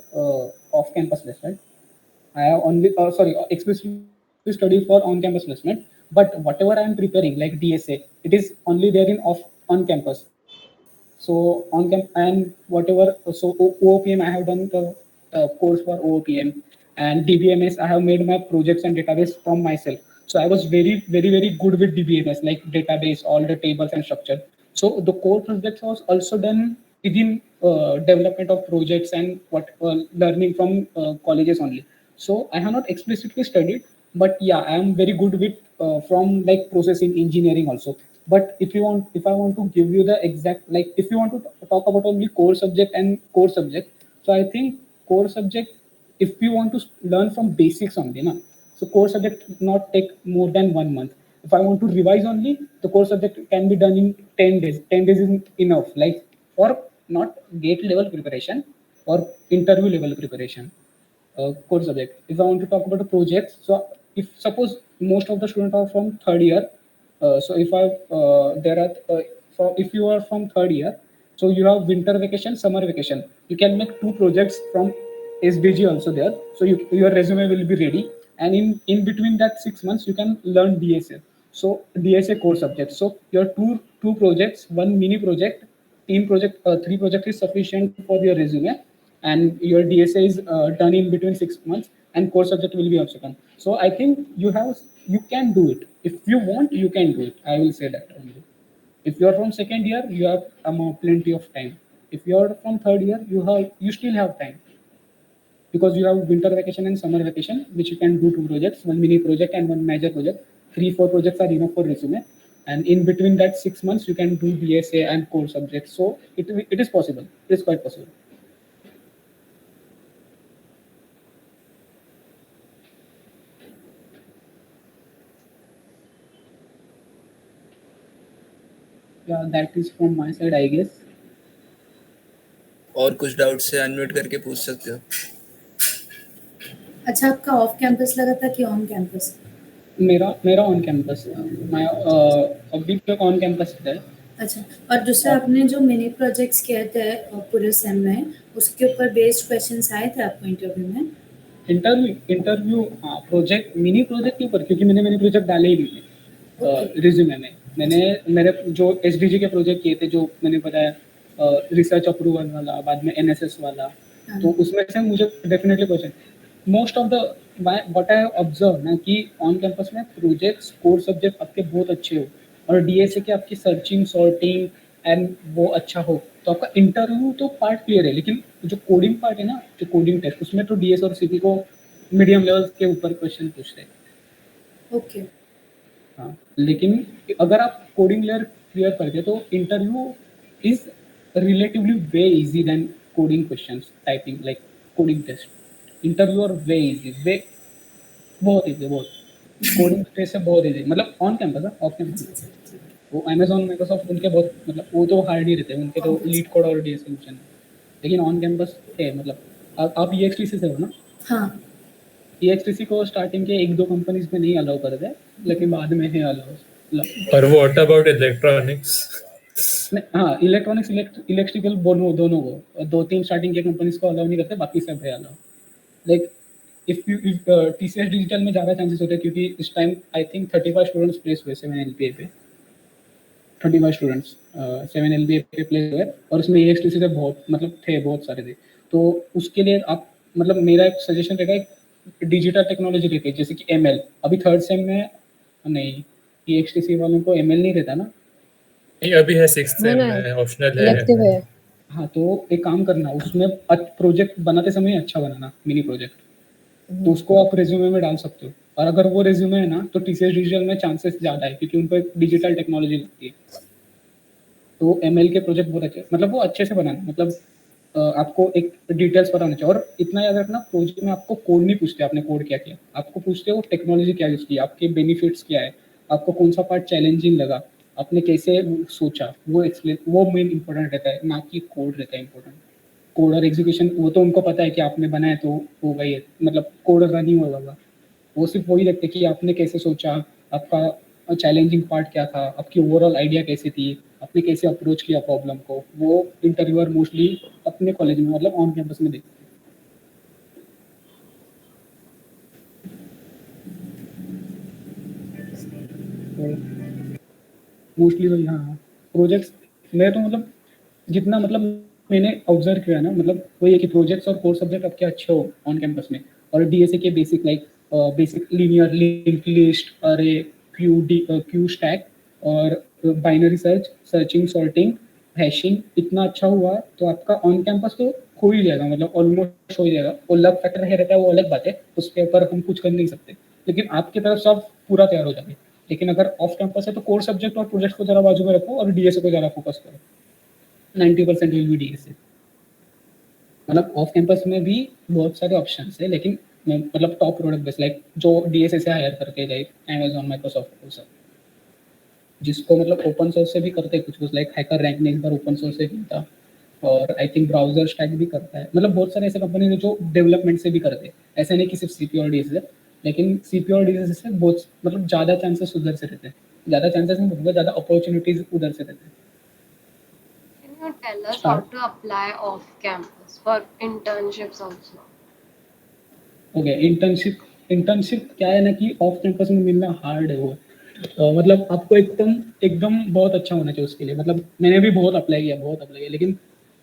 off-campus placement. I have only, explicitly studied for on-campus placement. But whatever I am preparing, like DSA, it is only there in on campus. So on camp and whatever, so OOPM, I have done the course for OOPM, and DBMS, I have made my projects and database from myself. So I was very good with DBMS, like database, all the tables and structure. So the core project was also done within development of projects and what learning from colleges only. So I have not explicitly studied, but yeah, I am very good with from like processing engineering also. But if I want to give you the exact, like if you want to talk about only core subject and core subject, so I think core subject, if you want to learn from basics only, na, so core subject not take more than 1 month. If I want to revise only, the core subject can be done in 10 days. 10 days is enough, like for not gate level preparation or interview level preparation. Core subject. If I want to talk about the projects, so if suppose most of the students are from third year, so if I there are if you are from third year, so you have winter vacation, summer vacation. You can make 2 projects from SDG also there. So your resume will be ready, and in between that 6 months you can learn DSA. So DSA core subject. So your two projects, one mini project, team project, 3 project is sufficient for your resume, and your DSA is done in between 6 months, and core subject will be also done. So I think you can do it. If you want, you can do it. I will say that only. If you are from second year, you have plenty of time. If you are from third year, you still have time, because you have winter vacation and summer vacation, which you can do 2 projects, one mini project and one major project. 3-4 projects are enough for resume, and in between that 6 months you can do DSA and core subjects. So it is possible. It is quite possible. Yeah, that is from my side, I guess. और कुछ doubt से unmute करके पूछ सकते हो. अच्छा, आपका off campus लगा था कि ऑन कैंपस? मेरा ऑन कैंपस, मैं अभी तक ऑन कैंपस है. अच्छा, और दूसरा आपने जो मिनी प्रोजेक्ट्स किए थे पूरे सेम में, उसके ऊपर बेस्ड क्वेश्चंस आए थे आपको इंटरव्यू में? इंटरव्यू हाँ, प्रोजेक्ट मिनी प्रोजेक्ट के ऊपर, क्योंकि मैंने मिनी प्रोजेक्ट डाले ही नहीं थे रिज्यूमे में. मैंने मेरे जो SDG के प्रोजेक्ट किए थे, जो मैंने बताया रिसर्च अप्रूवल वाला, बाद में NSS वाला, तो उसमें से मुझे definitely question most of the what I observe ना, कि ऑन कैंपस में प्रोजेक्ट्स कोर सब्जेक्ट आपके बहुत अच्छे हो और DSA के आपकी सर्चिंग सॉर्टिंग एंड वो अच्छा हो, तो आपका इंटरव्यू तो पार्ट क्लियर है. लेकिन जो कोडिंग पार्ट है ना, जो कोडिंग टेस्ट, उसमें तो DS और CP को मीडियम लेवल के ऊपर क्वेश्चन पूछते हैं. ओके. हाँ, लेकिन अगर आप कोडिंग लेयर क्लियर करते तो interview is relatively way easy than coding questions, typing like coding test. Interview और वे इजी, वे बहुत इजी, बहुत कोडिंग टेस्ट से बहुत इजी. मतलब ऑन कैंपस है, ऑफ कैंपस वो Amazon माइक्रोसॉफ्ट उनके बहुत, मतलब वो तो हार्ड ही रहते हैं उनके, तो लीड कोड और DS सोल्यूशन. लेकिन ऑन कैंपस है, मतलब आप EXTC से हो ना? हाँ. EXTC को स्टार्टिंग के 1-2 कंपनीज में नहीं अलाउ करते, लेकिन बाद में है अलाउ. और व्हाट अबाउट इलेक्ट्रॉनिक्स? हाँ, इलेक्ट्रॉनिक्स इलेक्ट्रिकल दोनों को 2-3 स्टार्टिंग के कंपनीज को अलाउ नहीं करते, बाकी सब है allow. Like if TCS digital में ज़्यादा चांसेस होते हैं, क्योंकि इस time I think 35 students place हुए 7 LPA पे. 35 स्टूडेंट्स 7 LPA पे प्लेस हुए, और उसमें EXTC से बहुत मतलब थे, बहुत सारे थे. तो उसके लिए आप, मतलब मेरा एक सजेशन रहेगा, डिजिटल टेक्नोलॉजी रहती है, जैसे कि ML. अभी थर्ड सेम में नहीं, EXTC वालों को ML नहीं रहता ना. नहीं, अभी है 6th सेम में, ऑप्शनल है. हाँ, तो एक काम करना, उसमें प्रोजेक्ट बनाते समय अच्छा बनाना, मिनी प्रोजेक्ट, तो उसको आप रेज्यूमे में डाल सकते हो. और अगर वो रेज्यूमे है ना, तो TCS डिजिटल में चांसेस ज़्यादा है, क्योंकि उन पर डिजिटल टेक्नोलॉजी लगती है. तो ML के प्रोजेक्ट बहुत अच्छे, मतलब वो अच्छे से बनाना, मतलब आपको एक डिटेल्स पता होना चाहिए. और इतना याद रखना, प्रोजेक्ट में आपको कोड नहीं पूछते आपने कोड क्या किया, आपको पूछते हो टेक्नोलॉजी क्या यूज़ की, आपके बेनिफिट्स क्या है, आपको कौन सा पार्ट चैलेंजिंग लगा, आपने कैसे सोचा, वो एक्सप्लेन, वो मेन इंपॉर्टेंट रहता है, ना कि कोड रहता है इंपॉर्टेंट. कोड और एग्जीक्यूशन वो तो उनको पता है कि आपने बनाया तो हो गई है, मतलब कोड रन ही होगा. वो सिर्फ वही देखते कि आपने कैसे सोचा, आपका चैलेंजिंग पार्ट क्या था, आपकी ओवरऑल आइडिया कैसी थी, आपने कैसे अप्रोच किया प्रॉब्लम को. वो इंटरव्यूअर मोस्टली अपने कॉलेज में, मतलब ऑन कैंपस में देखते हैं मोस्टली. वही हाँ, प्रोजेक्ट्स मैं तो मतलब जितना मतलब मैंने ऑब्जर्व किया ना, मतलब वही है कि प्रोजेक्ट्स और कोर सब्जेक्ट आपके अच्छे हो ऑन कैंपस में. और DSA के basic like basic linear, linked list, अरे, क्यू स्टैक और बाइनरी सर्चिंग सॉर्टिंग, हैशिंग इतना अच्छा हुआ तो आपका ऑन कैंपस तो हो ही जाएगा, मतलब ऑलमोस्ट हो ही जाएगा। और लक फैक्टर है रहता है वो अलग बात है, उसके ऊपर हम कुछ कर नहीं सकते, लेकिन आपकी तरफ से आप पूरा तैयार हो जाए। लेकिन अगर ऑफ कैंपस है तो कोर सब्जेक्ट और प्रोजेक्ट को जरा बाजू में रखो और डीएसए को जरा फोकस करो। 90% विल बी डीएसए। मतलब ऑफ कैंपस में भी बहुत सारे ऑप्शन है, लेकिन मतलब टॉप प्रोडक्ट बेस लाइक जो डीएसए से हायर करके लाइक अमेजॉन, माइक्रोसॉफ्ट, वो सब जिसको मतलब ओपन सोर्स से भी करते कुछ कुछ, लाइक हैकर रैंक ने एक बार ओपन सोर्स से किया था, और आई थिंक ब्राउजर स्टैक भी करता है। मतलब बहुत सारे ऐसे कंपनी है जो डेवलपमेंट से भी करते हैं, ऐसा नहीं कि सिर्फ सीपीयू और डीएसए, लेकिन सीपीयू और डीएसए से बहुत मतलब ज़्यादा चांसेस उधर से रहते हैं, ज़्यादा चांसेस नहीं बोलूँगा, ज़्यादा अपॉर्चुनिटीज उधर से रहते हैं। Can you tell us how to apply off campus for internships also? Okay, internship क्या है ना कि ऑफ कैंपस में मिलना हार्ड है वो। मतलब आपको एकदम एकदम बहुत अच्छा होना चाहिए उसके लिए। मतलब मैंने भी बहुत अप्लाई किया, लेकिन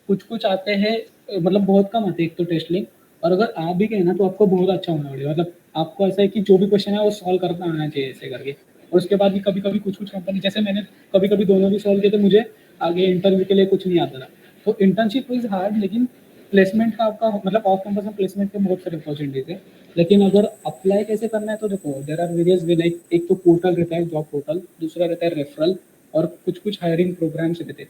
कुछ कुछ आते हैं, मतलब बहुत कम आते हैं एक तो टेस्ट लिंक, और अगर आ भी गए ना तो आपको बहुत अच्छा होना पड़ेगा। मतलब आपको ऐसा है कि जो भी क्वेश्चन है वो सॉल्व करना आना चाहिए ऐसे करके। और उसके बाद भी कभी कभी कुछ कुछ कंपनी, जैसे मैंने कभी कभी दोनों भी सॉल्व किए थे, मुझे आगे इंटरव्यू के लिए कुछ नहीं आता था। तो इंटर्नशिप इज हार्ड, लेकिन प्लेसमेंट का आपका मतलब ऑफ कैंपस में प्लेसमेंट के बहुत सारे अपॉर्चुनिटीज है। लेकिन अगर अप्लाई कैसे करना है तो देखो, there are various way, like एक तो पोर्टल रहता है जॉब पोर्टल, दूसरा रहता है रेफरल, और कुछ कुछ हायरिंग प्रोग्राम्स रहते हैं।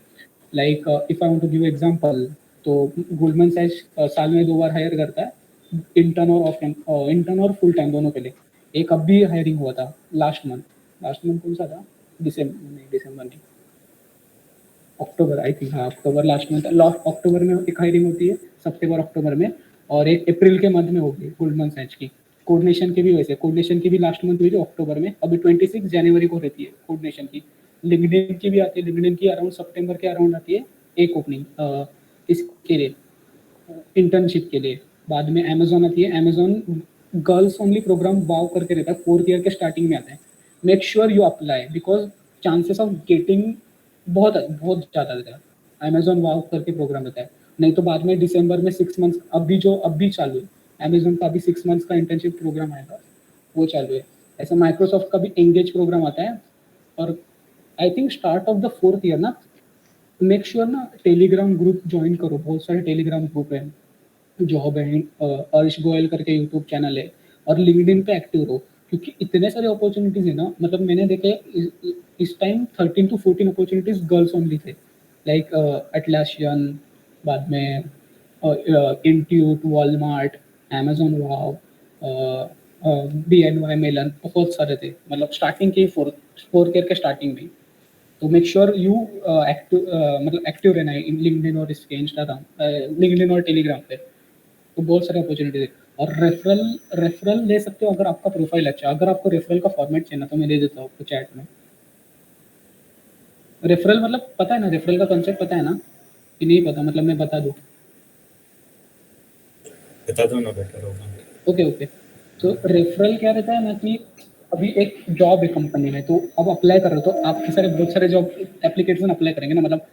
Like if I want to give example, तो गोल्डमैन सैक्स साल में 2 बार हायर करता है, इंटर्न और इंटर्न और फुल टाइम दोनों के लिए। एक अब भी हायरिंग हुआ था लास्ट मंथ कौन सा था, दिसंबर नहीं, अक्टूबर आई थिंक, हाँ अक्टूबर, लास्ट अक्टूबर में एक हायरिंग होती है, सितंबर अक्टूबर में, और एक अप्रैल के मंथ में होगी गोल्डमैन सैक्स की। कोऑर्डिनेशन की भी वैसे, कोऑर्डिनेशन की भी लास्ट मंथ हुई थी अक्टूबर में, अभी 26 जनवरी को रहती है कोऑर्डिनेशन की। लिंक्डइन की भी आती है, लिंक्डइन की अराउंड सितंबर के अराउंड आती है एक ओपनिंग इसके लिए, इंटर्नशिप के लिए। बाद में अमेजोन आती है, अमेजोन गर्ल्स ओनली प्रोग्राम वाव करके रहता है, 4th ईयर के स्टार्टिंग में आता है। Make sure you apply, because chances of getting बहुत बहुत ज़्यादा रहता है। अमेजोन वाव करके प्रोग्राम रहता है। नहीं तो बाद में दिसंबर में 6 मंथ्स, अब भी चालू है अमेजोन का, अभी 6 मंथ्स का इंटर्नशिप प्रोग्राम आएगा, वो चालू है। ऐसे माइक्रोसॉफ्ट का भी एंगेज प्रोग्राम आता है। और I think start of the 4th year ना, मेक श्योर ना टेलीग्राम ग्रुप ज्वाइन करो, बहुत सारे टेलीग्राम ग्रुप है, जॉब है, अर्श गोयल करके यूट्यूब चैनल है, और लिंक्डइन पे एक्टिव रहो, क्योंकि इतने सारे अपॉर्चुनिटीज है ना। मतलब मैंने देखे इस time 13 to 14 opportunities girls only थे, लाइक एटलासियन, बाद में इंट्यूट, वॉलमार्ट, अमेजोन वाव, BNY मेलन, बहुत सारे थे। मतलब स्टार्टिंग के 4th ईयर के स्टार्टिंग में। तो मेक श्योर यू मतलब एक्टिव रहना है लिंक्डइन और इसके इंस्टाग्राम, लिंक्डइन और टेलीग्राम पे, तो बहुत सारे अपॉर्चुनिटी है। और रेफरल ले सकते हो अगर आपका प्रोफाइल अच्छा। अगर आपको रेफरल का फॉर्मेट चाहिए ना तो मैं दे देता हूँ आपको चैट में। रेफरल मतलब पता है ना, रेफरल का कॉन्सेप्ट पता है ना कि नहीं पता, मतलब मैं बता दूँ? बता दो ना, बेटर होगा। ओके, तो रेफरल क्या रहता है ना कि अभी एक जॉब है कंपनी में, तो अब अप्लाई कर रहे हो, तो आपके सारे बहुत सारे जॉब एप्लीकेशन अप्लाई करेंगे ना। मतलब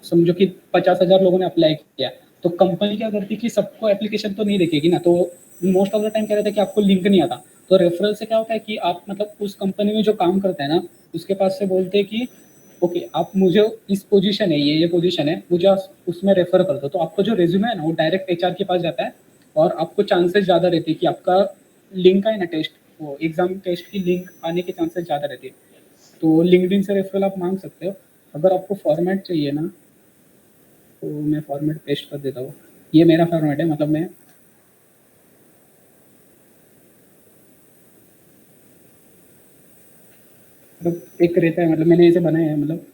समझो कि 50,000 लोगों ने अप्लाई किया, तो कंपनी क्या करती है कि सबको एप्लीकेशन तो नहीं देखेगी ना, तो मोस्ट ऑफ द टाइम क्या रहता है कि आपको लिंक नहीं आता। तो रेफरल से क्या होता है कि आप मतलब उस कंपनी में जो काम करते हैं ना, उसके पास से बोलते हैं कि ओके आप मुझे इस पोजीशन है, ये पोजीशन है, मुझे उसमें रेफर कर दो। तो आपको जो रेज्यूमे है ना वो डायरेक्ट एचआर के पास जाता है, और आपको चांसेस ज़्यादा रहते हैं कि आपका लिंक आए ना, टेस्ट वो एग्जाम टेस्ट की लिंक आने के चांसेस ज़्यादा रहते हैं। तो लिंक्डइन से रेफरल आप मांग सकते हो। अगर आपको फॉर्मेट चाहिए ना तो मैं फॉर्मेट पेस्ट कर देता हूँ। ये मेरा फॉर्मेट है, मतलब मैं मतलब एक रहता है, मतलब मैंने इसे बनाया है, मतलब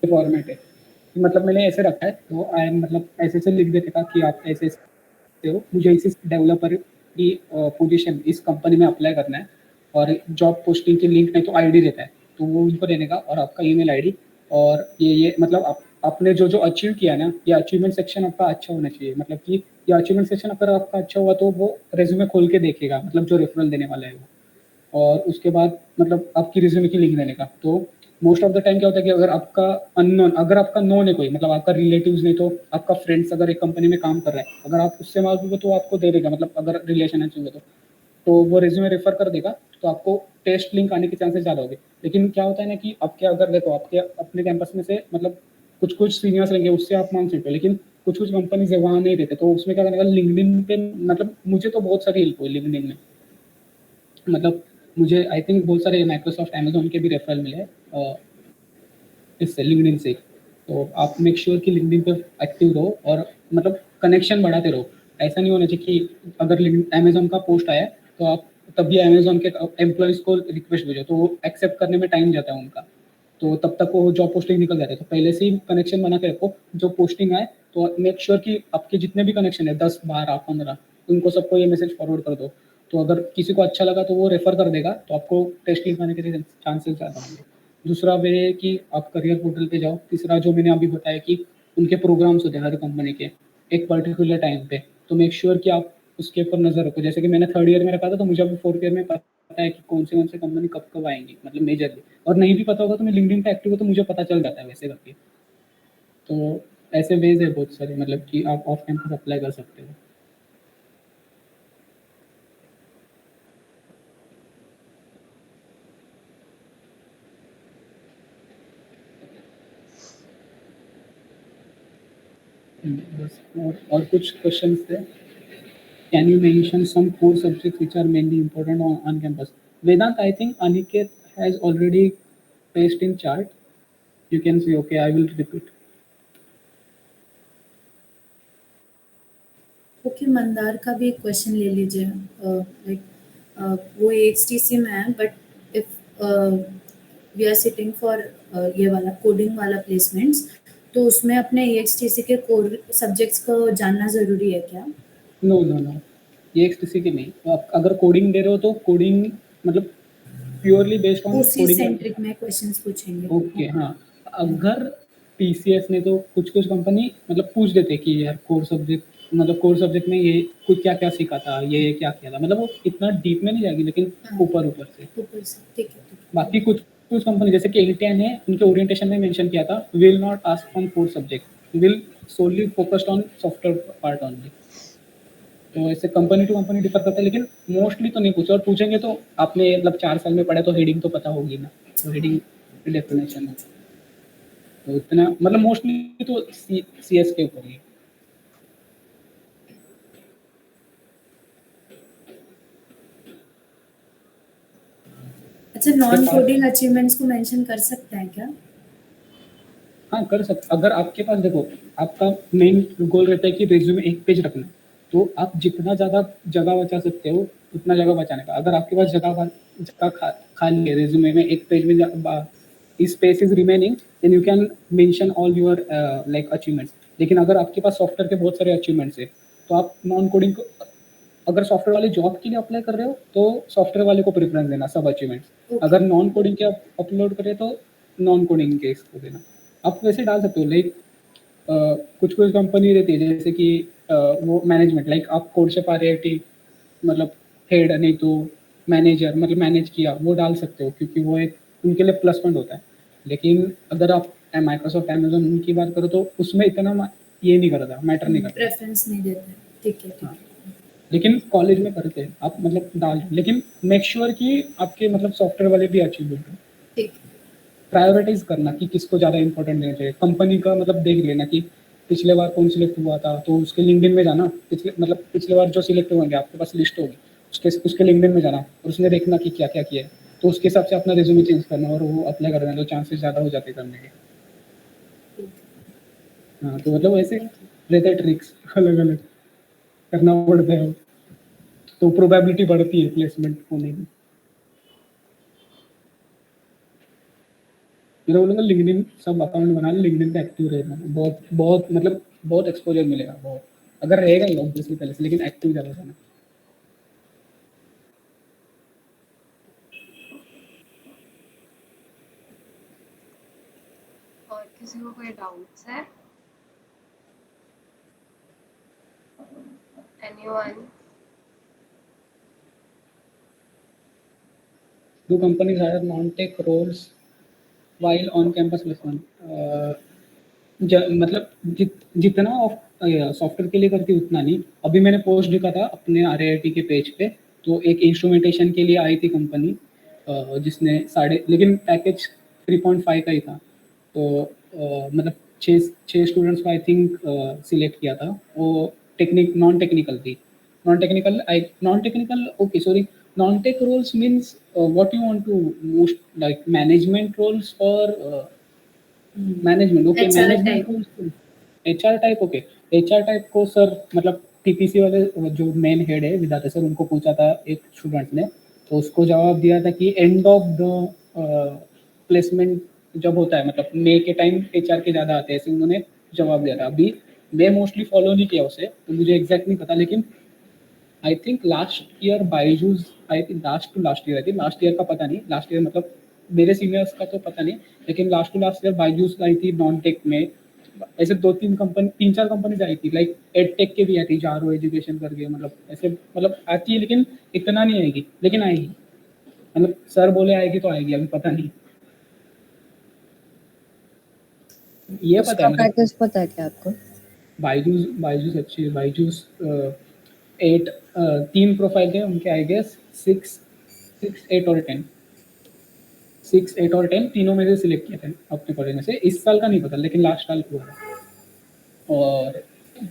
फॉर्मेट है। मतलब मैंने ऐसे रखा है, तो आई एम मतलब ऐसे से लिख देते था कि आप ऐसे हो, मुझे इस डेवलपर की पोजीशन इस कंपनी में अप्लाई करना है, और जॉब पोस्टिंग की लिंक नहीं तो आईडी देता है, तो वो उनको देने का, और आपका ईमेल आईडी, और ये मतलब आपने जो अचीव किया ना, ये अचीवमेंट सेक्शन आपका अच्छा होना चाहिए, मतलब कि ये अचीवमेंट सेक्शन अगर आपका अच्छा हुआ तो वो रेज्यूमे खोल के देखेगा, मतलब जो रेफरल देने वाला है वो, और उसके बाद मतलब आपकी रिज्यूमे की लिंक देने का। तो मोस्ट ऑफ द टाइम क्या होता है कि अगर आपका अननोन, अगर आपका नोन है कोई, मतलब आपका रिलेटिव्स नहीं तो आपका फ्रेंड्स अगर एक कंपनी में काम कर रहा है, अगर आप उससे मांगोगे तो आपको दे देगा, मतलब अगर रिलेशन अच्छी होगा तो वो रिज्यूमे रेफर कर देगा, तो आपको टेस्ट लिंक आने के चांसेस ज़्यादा होंगे। लेकिन क्या होता है ना कि आपके अगर देखो आपके अपने कैंपस में से मतलब कुछ सीनियर्स रहेंगे, उससे आप मांग सकते हो, लेकिन कुछ कंपनीज है वहाँ नहीं देते, तो उसमें क्या करने का, लिंक्डइन पे, मतलब मुझे तो बहुत सारी हेल्प हुई लिंक्डइन में, मतलब मुझे आई थिंक बहुत सारे माइक्रोसॉफ्ट अमेजोन के भी रेफरल मिले इससे, लिंक्डइन से। तो आप मेक श्योर कि लिंक्डइन पे एक्टिव रहो और मतलब कनेक्शन बढ़ाते रहो। ऐसा नहीं होना चाहिए कि अगर अमेजोन का पोस्ट आया तो आप तभी अमेजोन के एम्प्लॉयज़ को रिक्वेस्ट भेजो, तो वो एक्सेप्ट करने में टाइम जाता है उनका, तो तब तक वो जॉब पोस्टिंग निकल जाते हैं। तो पहले से ही कनेक्शन बना के रखो, जो पोस्टिंग आए तो मेक श्योर कि आपके जितने भी कनेक्शन है 10 12 15 उनको सबको ये मैसेज फॉरवर्ड कर दो, तो अगर किसी को अच्छा लगा तो वो रेफर कर देगा, तो आपको टेस्ट लिंक आने के चांसेस ज़्यादा होंगे। दूसरा वे है कि आप करियर पोर्टल पे जाओ। तीसरा जो मैंने अभी बताया कि उनके प्रोग्राम्स होते हैं हर कंपनी के एक पर्टिकुलर टाइम पे, तो मेक श्योर कि आप उसके ऊपर नज़र रखो। जैसे कि मैंने 3rd ईयर में रखा था, तो मुझे अभी 4th ईयर में पता है कि कौन से कंपनी कब आएंगी, मतलब मेजरली, और नहीं भी पता होगा तो मैं लिंक्डइन पे एक्टिव हो तो मुझे पता चल जाता है वैसे करके। तो ऐसे वेज है बहुत सारे, मतलब कि आप ऑफ कैंपस अप्लाई कर सकते हो। बस और कुछ क्वेश्चंस थे? Can you mention some core subjects which are mainly important on campus? Vedant, I think Aniket has already placed in chart. You can see, okay, I will repeat. Okay, Mandar का भी एक क्वेश्चन ले लीजिए। Like वो HTC में है, but if we are sitting for ये वाला कोडिंग वाला प्लेसमेंट्स, तो उसमें अपने HTC के कोर सब्जेक्ट्स को जानना ज़रूरी है क्या? नो, ये HTC के नहीं। तो आप अगर कोडिंग दे रहे हो तो कोडिंग मतलब प्योरली बेस्ड ऑन उसी कोडिंग सेंट्रिक में क्वेश्चंस पूछेंगे। ओके, हाँ। अगर TCS ने तो कुछ कंपनी मतलब पूछ देते कि यार कोर सब्जेक्ट, मतलब कोर सब्जेक्ट में ये कुछ क्या सीखा था, ये क्या किया था, मतलब वो इतना डीप में नहीं जाएगी, लेकिन ऊपर से। ठीक है। बाकी कुछ कंपनी जैसे कि LTN है, उनके ओरिएंटेशन में मेंशन किया था will not ask from core subject, will solely focused on software part only. तो ऐसे कंपनी टू कंपनी डिफर करता है, लेकिन मोस्टली तो नहीं पूछे, और पूछेंगे तो आपने मतलब 4 साल में पढ़ा तो हेडिंग तो पता होगी ना, तो हेडिंग डेफिनेशन है, तो इतना मतलब मोस्टली तो CS के ऊपर ही। अच्छा, नॉन कोडिंग अचीवमेंट्स को मेंशन कर सकते हैं क्या? हाँ, कर सकते। अगर आपके पास देखो, आपका मेन गोल रहता है कि रिज्यूमे 1 पेज रखना, तो आप जितना ज़्यादा जगह बचा सकते हो उतना जगह बचाने का। अगर आपके पास जगह खाली है रिज्यूमे में 1 पेज में, space is remaining, then you can mention all your like achievements. लेकिन अगर आपके पास सॉफ्टवेयर के बहुत सारे अचीवमेंट्स है, तो आप नॉन कोडिंग को, अगर सॉफ्टवेयर वाले जॉब के लिए अप्लाई कर रहे हो तो सॉफ्टवेयर वाले को प्रेफरेंस देना सब अचीवमेंट्स। अगर नॉन कोडिंग के आप अपलोड करें तो नॉन कोडिंग के इसको देना। आप वैसे डाल सकते हो, लाइक कुछ कंपनी रहती है जैसे कि वो मैनेजमेंट, लाइक आप कोर्सेप RIT मतलब हेड नहीं तो मैनेजर, मतलब मैनेज किया, वो डाल सकते हो, क्योंकि वो एक उनके लिए प्लस पॉइंट होता है। लेकिन अगर आप माइक्रोसॉफ्ट अमेजोन उनकी बात करो तो उसमें इतना ये नहीं करता, मैटर नहीं करता, प्रेफरेंस नहीं देते। ठीक है। लेकिन कॉलेज में करते हैं आप, मतलब डाल, लेकिन मेक श्योर कि आपके मतलब सॉफ्टवेयर वाले भी अचीवमेंट हो। ठीक। प्रायोरिटाइज करना कि किसको ज़्यादा इंपॉर्टेंट देना चाहिए। कंपनी का मतलब देख लेना कि पिछले बार कौन सिलेक्ट हुआ था, तो उसके लिंक्डइन में जाना, पिछले बार जो सिलेक्ट होंगे आपके पास लिस्ट होगी, उसके लिंक्डइन में जाना और उसमें देखना कि क्या क्या किया है, तो उसके हिसाब से अपना रिज्यूमे चेंज करना और वो अप्लाई करना, तो चांसेस ज़्यादा हो जाते करने के। हाँ, तो मतलब ऐसे रहते हैं ट्रिक्स, अलग अलग करना पड़ता है, तो प्रोबेबिलिटी बढ़ती है प्लेसमेंट होने की। मेरा बोलूँगा लिंक्डइन सब अकाउंट बना ले, लिंक्डइन पे एक्टिव रहना, बहुत मतलब बहुत एक्सपोजर मिलेगा, बहुत, अगर रहेगा ही ऑब्वियसली पहले से, लेकिन एक्टिव ज़्यादा रहना। किसी को कोई डाउट्स है? Anyone? Do companies hire non-tech roles while on-campus placement? मतलब जितना सॉफ्टवेयर के लिए करती उतना नहीं. अभी मैंने पोस्ट देखा था अपने RIT के पेज पे, तो एक इंस्ट्रूमेंटेशन के लिए आई थी कंपनी जिसने लेकिन पैकेज 3.5 का ही था. तो मतलब 6 स्टूडेंट्स को आई थिंक सिलेक्ट किया था. वो non technical okay sorry. Non-tech roles means what you want to most like management roles or management. Okay, HR management type. roles. HR type. Okay, HR type को sir मतलब TPC वाले जो main head है विधाता sir, उनको पूछा था एक स्टूडेंट ने, तो उसको जवाब दिया था कि एंड ऑफ द प्लेसमेंट जब होता है, मतलब मई के टाइम HR के ज़्यादा आते हैं, ऐसे उन्होंने जवाब दिया था. अभी मैं मोस्टली फॉलो नहीं किया उसे, तो मुझे एग्जैक्ट नहीं पता, लेकिन I think last year Byju's, I think last year का पता नहीं, लास्ट ईयर मतलब मेरे सीनियर्स का तो पता नहीं, लेकिन लास्ट ईयर बायजूस आई थी नॉन टेक में. ऐसे 3-4 कंपनीज आई थी, लाइक एडटेक के भी आई थी, जारो एजुकेशन करके, मतलब ऐसे मतलब आती है, लेकिन इतना नहीं आएगी, लेकिन आएगी. मतलब सर बोले आएगी तो आएगी, अभी पता नहीं. ये पता उसका है पैकेज पता है क्या आपको? बायजूस अच्छी है. बायजूस 3 प्रोफाइल थे उनके, आई गेस 6, 8 और 10. 6, 8 और 10 तीनों में से सिलेक्ट किए थे अपने कॉलेज में से. इस साल का नहीं पता, लेकिन लास्ट साल हुआ है. और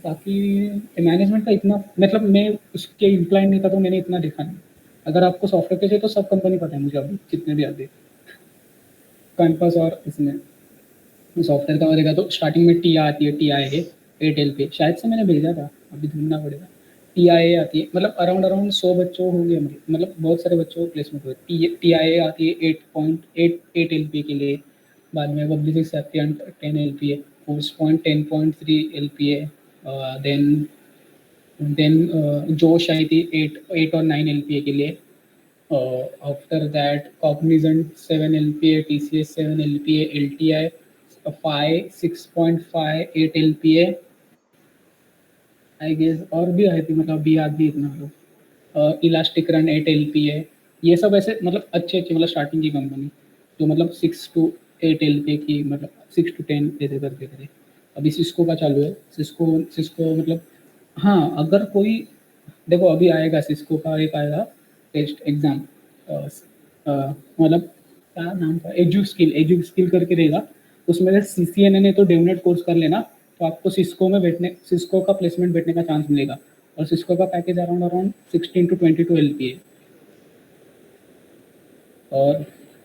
बाकी मैनेजमेंट का इतना, मतलब मैं उसके इंक्लाइन नहीं था, तो मैंने इतना देखा नहीं. अगर आपको सॉफ्टवेयर के चाहिए तो सब कंपनी पता है मुझे, अभी जितने भी आते कैंपस और इसमें सॉफ्टवेयर का वगैरह. तो स्टार्टिंग में टी आती है, TIA है 8 LP, शायद से मैंने भेजा था, अभी ढूंढना पड़ेगा. TIA आती है, मतलब अराउंड 100 बच्चों होंगे, मतलब बहुत सारे बच्चों को प्लेसमेंट हुए. TIA आती है 8 LP के लिए. बाद में पब्लिसिटी आती है 10 LPA, course point 10.3 LPA. Then Josh आई थी 8 और 9 LPA के लिए. After that Cognizant 7 LPA, TCS 7 LPA, LTI 6.5 8 LPA I guess. और भी आई थी, मतलब अभी याद भी इतना. Elastic Run 8 LPA. ये सब ऐसे मतलब अच्छे मतलब स्टार्टिंग की कंपनी, जो मतलब 6 to 8 LPA की, मतलब 6 to 10 ऐसे करके करे. अभी सिस्को का चालू है. सिस्को मतलब हाँ, अगर कोई देखो अभी आएगा सिस्को का एक आएगा टेस्ट एग्जाम, मतलब क्या नाम था, एजू स्किल करके रहेगा. उसमें से CCNA ने तो डेवनेट कोर्स कर लेना, तो आपको सिस्को का प्लेसमेंट बैठने का चांस मिलेगा. और सिस्को का पैकेज अराउंड 16 to 22 LPA.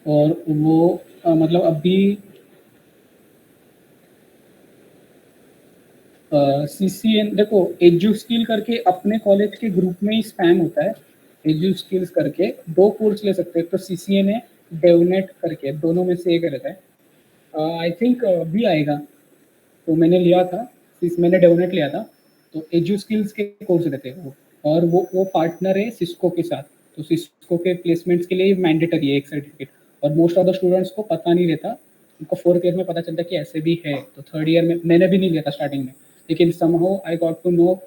और वो मतलब अभी CCN देखो, एजू स्किल करके अपने कॉलेज के ग्रुप में ही स्पैम होता है. एजू स्किल्स करके 2 कोर्स ले सकते हैं, तो CCNA डेवनेट करके दोनों में से एक रहता है. आई थिंक भी आएगा, तो मैंने लिया था, मैंने डेवनेट लिया था. तो एजू स्किल्स के कोर्स रहते हैं वो, और वो पार्टनर है सिस्को के साथ. तो सिस्को के प्लेसमेंट्स के लिए मैंडेटरी है एक सर्टिफिकेट, और मोस्ट ऑफ द स्टूडेंट्स को पता नहीं रहता. उनको 4th ईयर में पता चलता है कि ऐसे भी है. तो 3rd ईयर में मैंने भी नहीं लिया था स्टार्टिंग में, लेकिन somehow I got to know,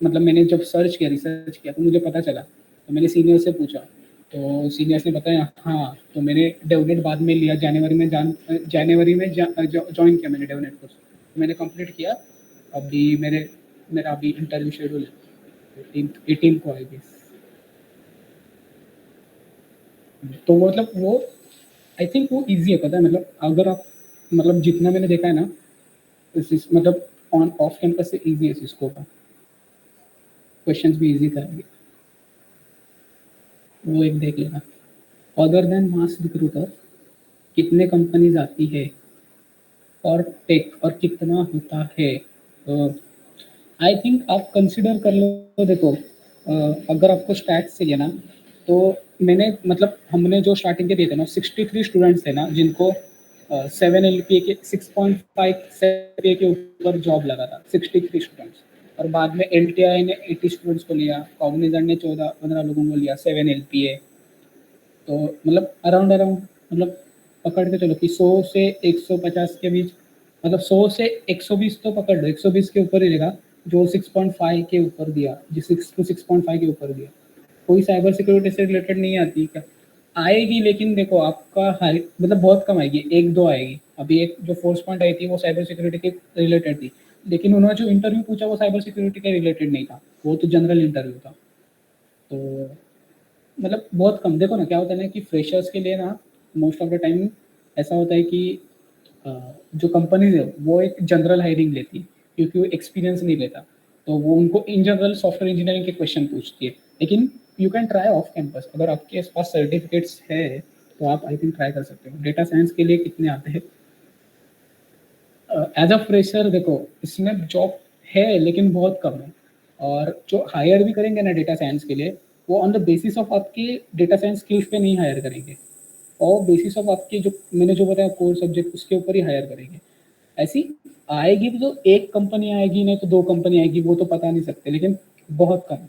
मतलब मैंने जब रिसर्च किया तो मुझे पता चला. तो मैंने सीनियर से पूछा, तो सीनियर्स ने बताया हाँ. तो मैंने डेवनेट बाद में लिया, जनवरी में ज्वाइन किया मैंने डेवनेट कोर्स. मैंने कंप्लीट किया. अभी मेरा अभी इंटरव्यू शेड्यूल है 18 को आएगी. तो मतलब वो आई थिंक वो इजी है, पता है, मतलब अगर आप, मतलब जितना मैंने देखा है ना, मतलब ऑन ऑफ कैंपस से इजी है सिस्को का. क्वेश्चंस भी इजी था, वो एक देख लेना. अदर देन मास रिक्रूटर कितने कंपनीज आती है और टेक, और कितना होता है. आई थिंक आप कंसिडर कर लो. देखो अगर आपको स्टैट्स चाहिए ना, तो मैंने मतलब हमने जो स्टार्टिंग के दिए थे ना, 63 स्टूडेंट्स थे ना जिनको 7 LPA के 6.5 LPA के ऊपर जॉब लगा था. 63 स्टूडेंट्स. और बाद में LTI ने 80 स्टूडेंट्स को लिया, कॉग्निजेंट ने 14-15 लोगों को लिया 7 LPA. तो मतलब अराउंड मतलब पकड़ के चलो कि 100 से 150 के बीच मतलब 100 से 120 तो पकड़ लो, 120 के ऊपर ही रहेगा जो 6.5 के ऊपर दिया, जो 6 to 6.5 के ऊपर दिया। कोई साइबर सिक्योरिटी से रिलेटेड नहीं आती क्या? आएगी, लेकिन देखो आपका हाई मतलब बहुत कम आएगी, 1-2 आएगी। अभी एक जो फोर्स पॉइंट आई थी वो साइबर सिक्योरिटी के रिलेटेड थी, लेकिन उन्होंने जो इंटरव्यू पूछा वो साइबर सिक्योरिटी के रिलेटेड नहीं था, वो तो जनरल इंटरव्यू था। तो मतलब बहुत कम। देखो ना क्या होता है ना कि फ्रेशर्स के लिए ना मोस्ट ऑफ द टाइम ऐसा होता है कि जो कंपनीज है वो एक जनरल हायरिंग लेती है क्योंकि वो एक्सपीरियंस नहीं लेता, तो वो उनको इन जनरल सॉफ्टवेयर इंजीनियरिंग के क्वेश्चन पूछती है। लेकिन you can try off campus, अगर आपके पास सर्टिफिकेट्स है तो आप आई थिंक ट्राई कर सकते हो। डेटा साइंस के लिए कितने आते हैं एज अ फ्रेशर? देखो इसमें जॉब है लेकिन बहुत कम है, और जो हायर भी करेंगे ना डेटा साइंस के लिए वो ऑन द बेसिस ऑफ आपके डेटा साइंस स्किल्स पे नहीं हायर करेंगे, और बेसिस ऑफ आपके जो मैंने जो बताया कोर सब्जेक्ट उसके ऊपर ही हायर करेंगे। ऐसी आएगी भी तो एक कंपनी आएगी, नहीं तो 2 कंपनी आएगी, वो तो पता नहीं सकते, लेकिन बहुत कम।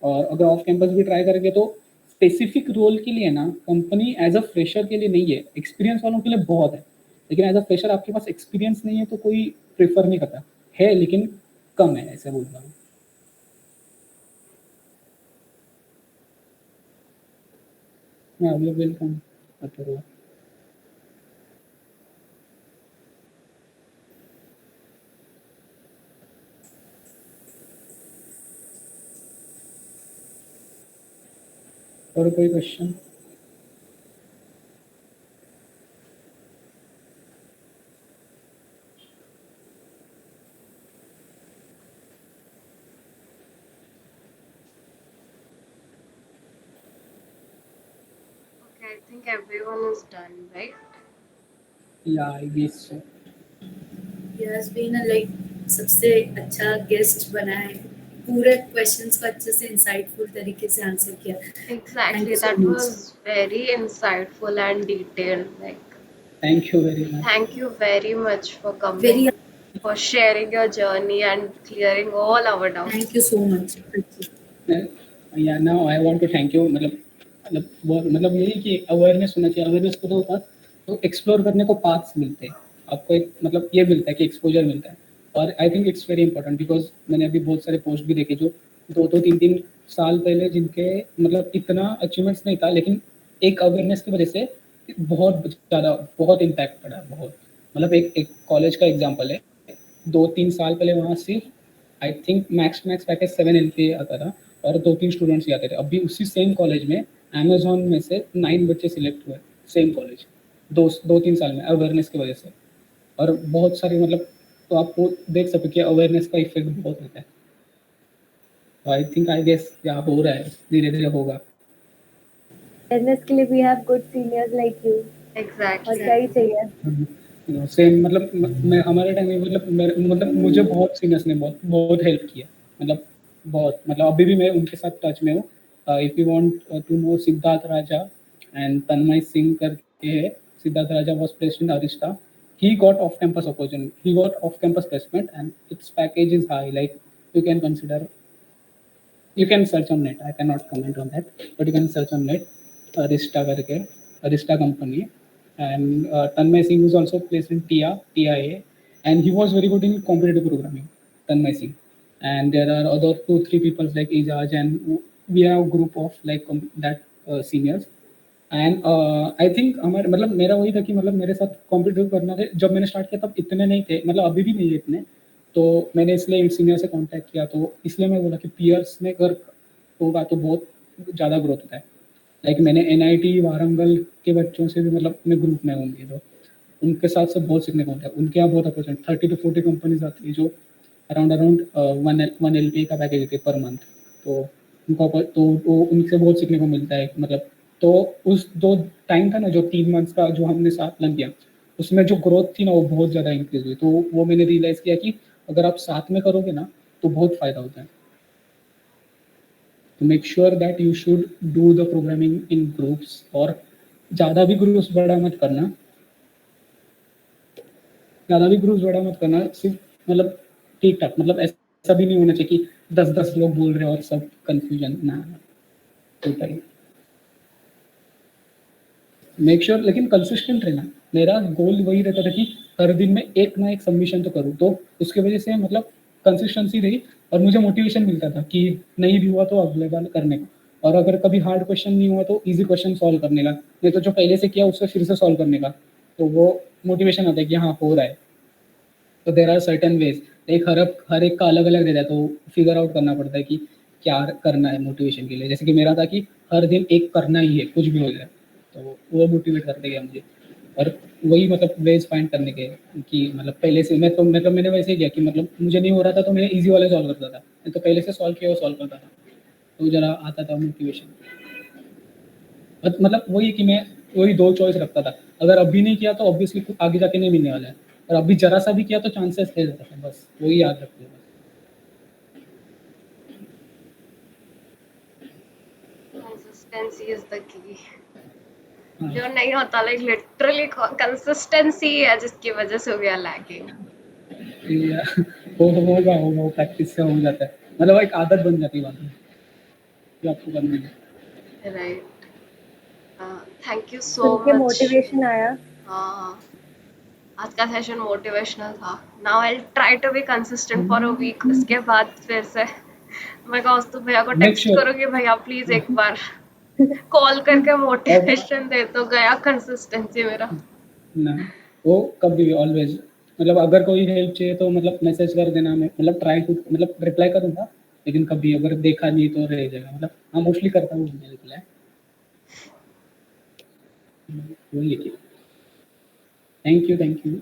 और अगर ऑफ कैंपस भी ट्राई करेंगे तो स्पेसिफिक रोल के लिए ना कंपनी एज अ फ्रेशर के लिए नहीं है, एक्सपीरियंस वालों के लिए बहुत है, लेकिन एज अ फ्रेशर आपके पास एक्सपीरियंस नहीं है तो कोई प्रेफर नहीं करता है, लेकिन कम है, ऐसे बोल रहा हूँ। हाँ वेलकम अथर्व। और कोई question? Okay, I think everyone is done, right? या I guess so. He has been a like सबसे अच्छा गेस्ट बना है, पूरे क्वेश्चंस को अच्छे से इंसाइटफुल तरीके से आंसर किया। Exactly, you so that much. was very insightful and detailed. Like, thank you very much. thank you very much for coming, Very for sharing your journey and clearing all our doubts. thank you so much. या now I want to thank you. मतलब यही कि awareness होना चाहिए। Awareness को होता तो explore करने को पाथ्स मिलते हैं आपको, एक मतलब ये मिलता है कि एक्सपोजर मिलता है। और I think it's very important because मैंने अभी बहुत सारे पोस्ट भी देखे जो 2-3 साल पहले जिनके मतलब इतना अचीवमेंट्स नहीं था, लेकिन एक अवेयरनेस की वजह से बहुत ज़्यादा बहुत इम्पैक्ट पड़ा। बहुत मतलब एक कॉलेज का एग्जाम्पल है, 2-3 साल पहले वहाँ सिर्फ I think max package 7 LPA आता था और 2-3 स्टूडेंट्स ही आते थे। अभी उसी सेम कॉलेज में अमेजोन में से 9 बच्चे सिलेक्ट हुए, सेम कॉलेज 2-3 साल में अवेयरनेस की वजह से। और बहुत सारे मतलब तो आपको देख सकते कि अवेयरनेस का इफेक्ट बहुत होता है। तो आई थिंक आई गेस यहाँ हो रहा है, धीरे धीरे होगा। अवेयरनेस के लिए we have good seniors like you, और Exactly. क्या ही चाहिए। सेम मतलब मैं हमारे टाइम में मतलब मुझे बहुत सीनियर्स ने बहुत हेल्प किया, मतलब बहुत मतलब अभी भी मैं उनके साथ टच में हूँ। If you want to know Siddharth Raja and Tanmay Singh करके है। Siddharth Raja was placed in Arista, he got off campus opportunity, he got off campus placement and its package is high, like you can consider, you can search on net, I cannot comment on that, but you can search on net Arista करके, Arista company. And Tanmay Singh was also placed in TIA, and he was very good in competitive programming, Tanmay Singh. And there are other 2-3 people like Ijaz, and we have a group of like that seniors. And I think हमारे मतलब मेरा वही था कि मतलब मेरे साथ competitive करना थे। जब मैंने स्टार्ट किया तब इतने नहीं थे, मतलब अभी भी नहीं है इतने, तो मैंने इसलिए सीनियर से कांटेक्ट किया। तो इसलिए मैं बोला कि पीयर्स में अगर होगा तो बहुत ज़्यादा ग्रोथ होता है। लाइक मैंने NIT वारंगल के बच्चों से भी मतलब अपने ग्रुप में होंगे तो उनके साथ से बहुत सीखने को होता है। उनके यहाँ बहुत अपॉर्चुनिटी 30 to 40 कंपनीज आती है जो अराउंड 1 LPA का पैकेज देते हैं पर मंथ। तो वो उनसे बहुत सीखने को मिलता है। मतलब तो उस जो टाइम था ना, जो 3 मंथ्स का जो हमने साथ लग गया, उसमें जो ग्रोथ थी ना वो बहुत ज़्यादा इंक्रीज हुई। तो वो मैंने रियलाइज़ किया कि अगर आप साथ में करोगे ना तो बहुत फ़ायदा होता है। तो make sure that you should do the programming in groups, और ज़्यादा भी ग्रुप्स बड़ा मत करना, सिर्फ मतलब ठीक ठाक। मतलब ऐसा भी नहीं होना चाहिए कि 10 लोग बोल रहे हैं और सब कंफ्यूजन ना होता है। मेक श्योर लेकिन कंसिस्टेंट रहना। मेरा गोल वही रहता था कि हर दिन में एक ना एक सबमिशन तो करूँ, तो उसकी वजह से मतलब कंसिस्टेंसी रही और मुझे मोटिवेशन मिलता था कि नहीं भी हुआ तो अगले बार करने का, और अगर कभी हार्ड क्वेश्चन नहीं हुआ तो इजी क्वेश्चन सॉल्व करने का, नहीं तो जो पहले से किया उससे फिर से सॉल्व करने का, तो वो मोटिवेशन आता है कि हाँ हो रहा है। तो देर आर सर्टन वेज, एक हर एक का अलग अलग रहता है, तो फिगर आउट करना पड़ता है कि क्या करना है मोटिवेशन के लिए। जैसे कि मेरा था कि हर दिन एक करना ही है, कुछ भी हो जाए, तो वो मोटिवेट करते गया मुझे। और वही मतलब वेज फाइंड करने के कि मतलब पहले से मैंने वैसे ही किया कि मतलब मुझे नहीं हो रहा था तो मैं इजी वाले सॉल्व करता था, नहीं तो पहले से सॉल्व किया वो सॉल्व करता था, तो जरा आता था मोटिवेशन। मतलब वही कि मैं वही 2 चॉइस रखता था, अगर अभी नहीं किया तो ऑब्वियसली आगे जाके नहीं मिलने वाला है, और अभी जरा सा भी किया तो चांसेस है जाता था, बस वही याद रखते हैं। Consistency is the key. हाँ। जो नहीं होता लाइक लिटरली कंसिस्टेंसी है जिसकी वजह से हो गया लैगिंग। वो होगा वो प्रैक्टिस से हो जाता है, मतलब एक आदत बन जाती है बाद में जो आपको करनी है। राइट, थैंक यू सो सुन के मच। मोटिवेशन आया। हाँ, आज का सेशन मोटिवेशनल था। Now I try to be consistent for a week. उसके बाद फिर से मैं कौस्तुभ भैया को Make टेक्स्ट sure. करूंगी, भैया प्लीज एक बार कॉल करके मोटिवेशन दे, तो गया कंसिस्टेंसी मेरा। ना वो कभी ऑलवेज, मतलब अगर कोई हेल्प चाहिए तो मतलब मैसेज कर देना, मैं मतलब ट्राई टू मतलब रिप्लाई करूँगा, लेकिन कभी अगर देखा नहीं तो रह जाएगा, मतलब हाँ मोस्टली करता हूँ रिप्लाई। वही है कि थैंक यू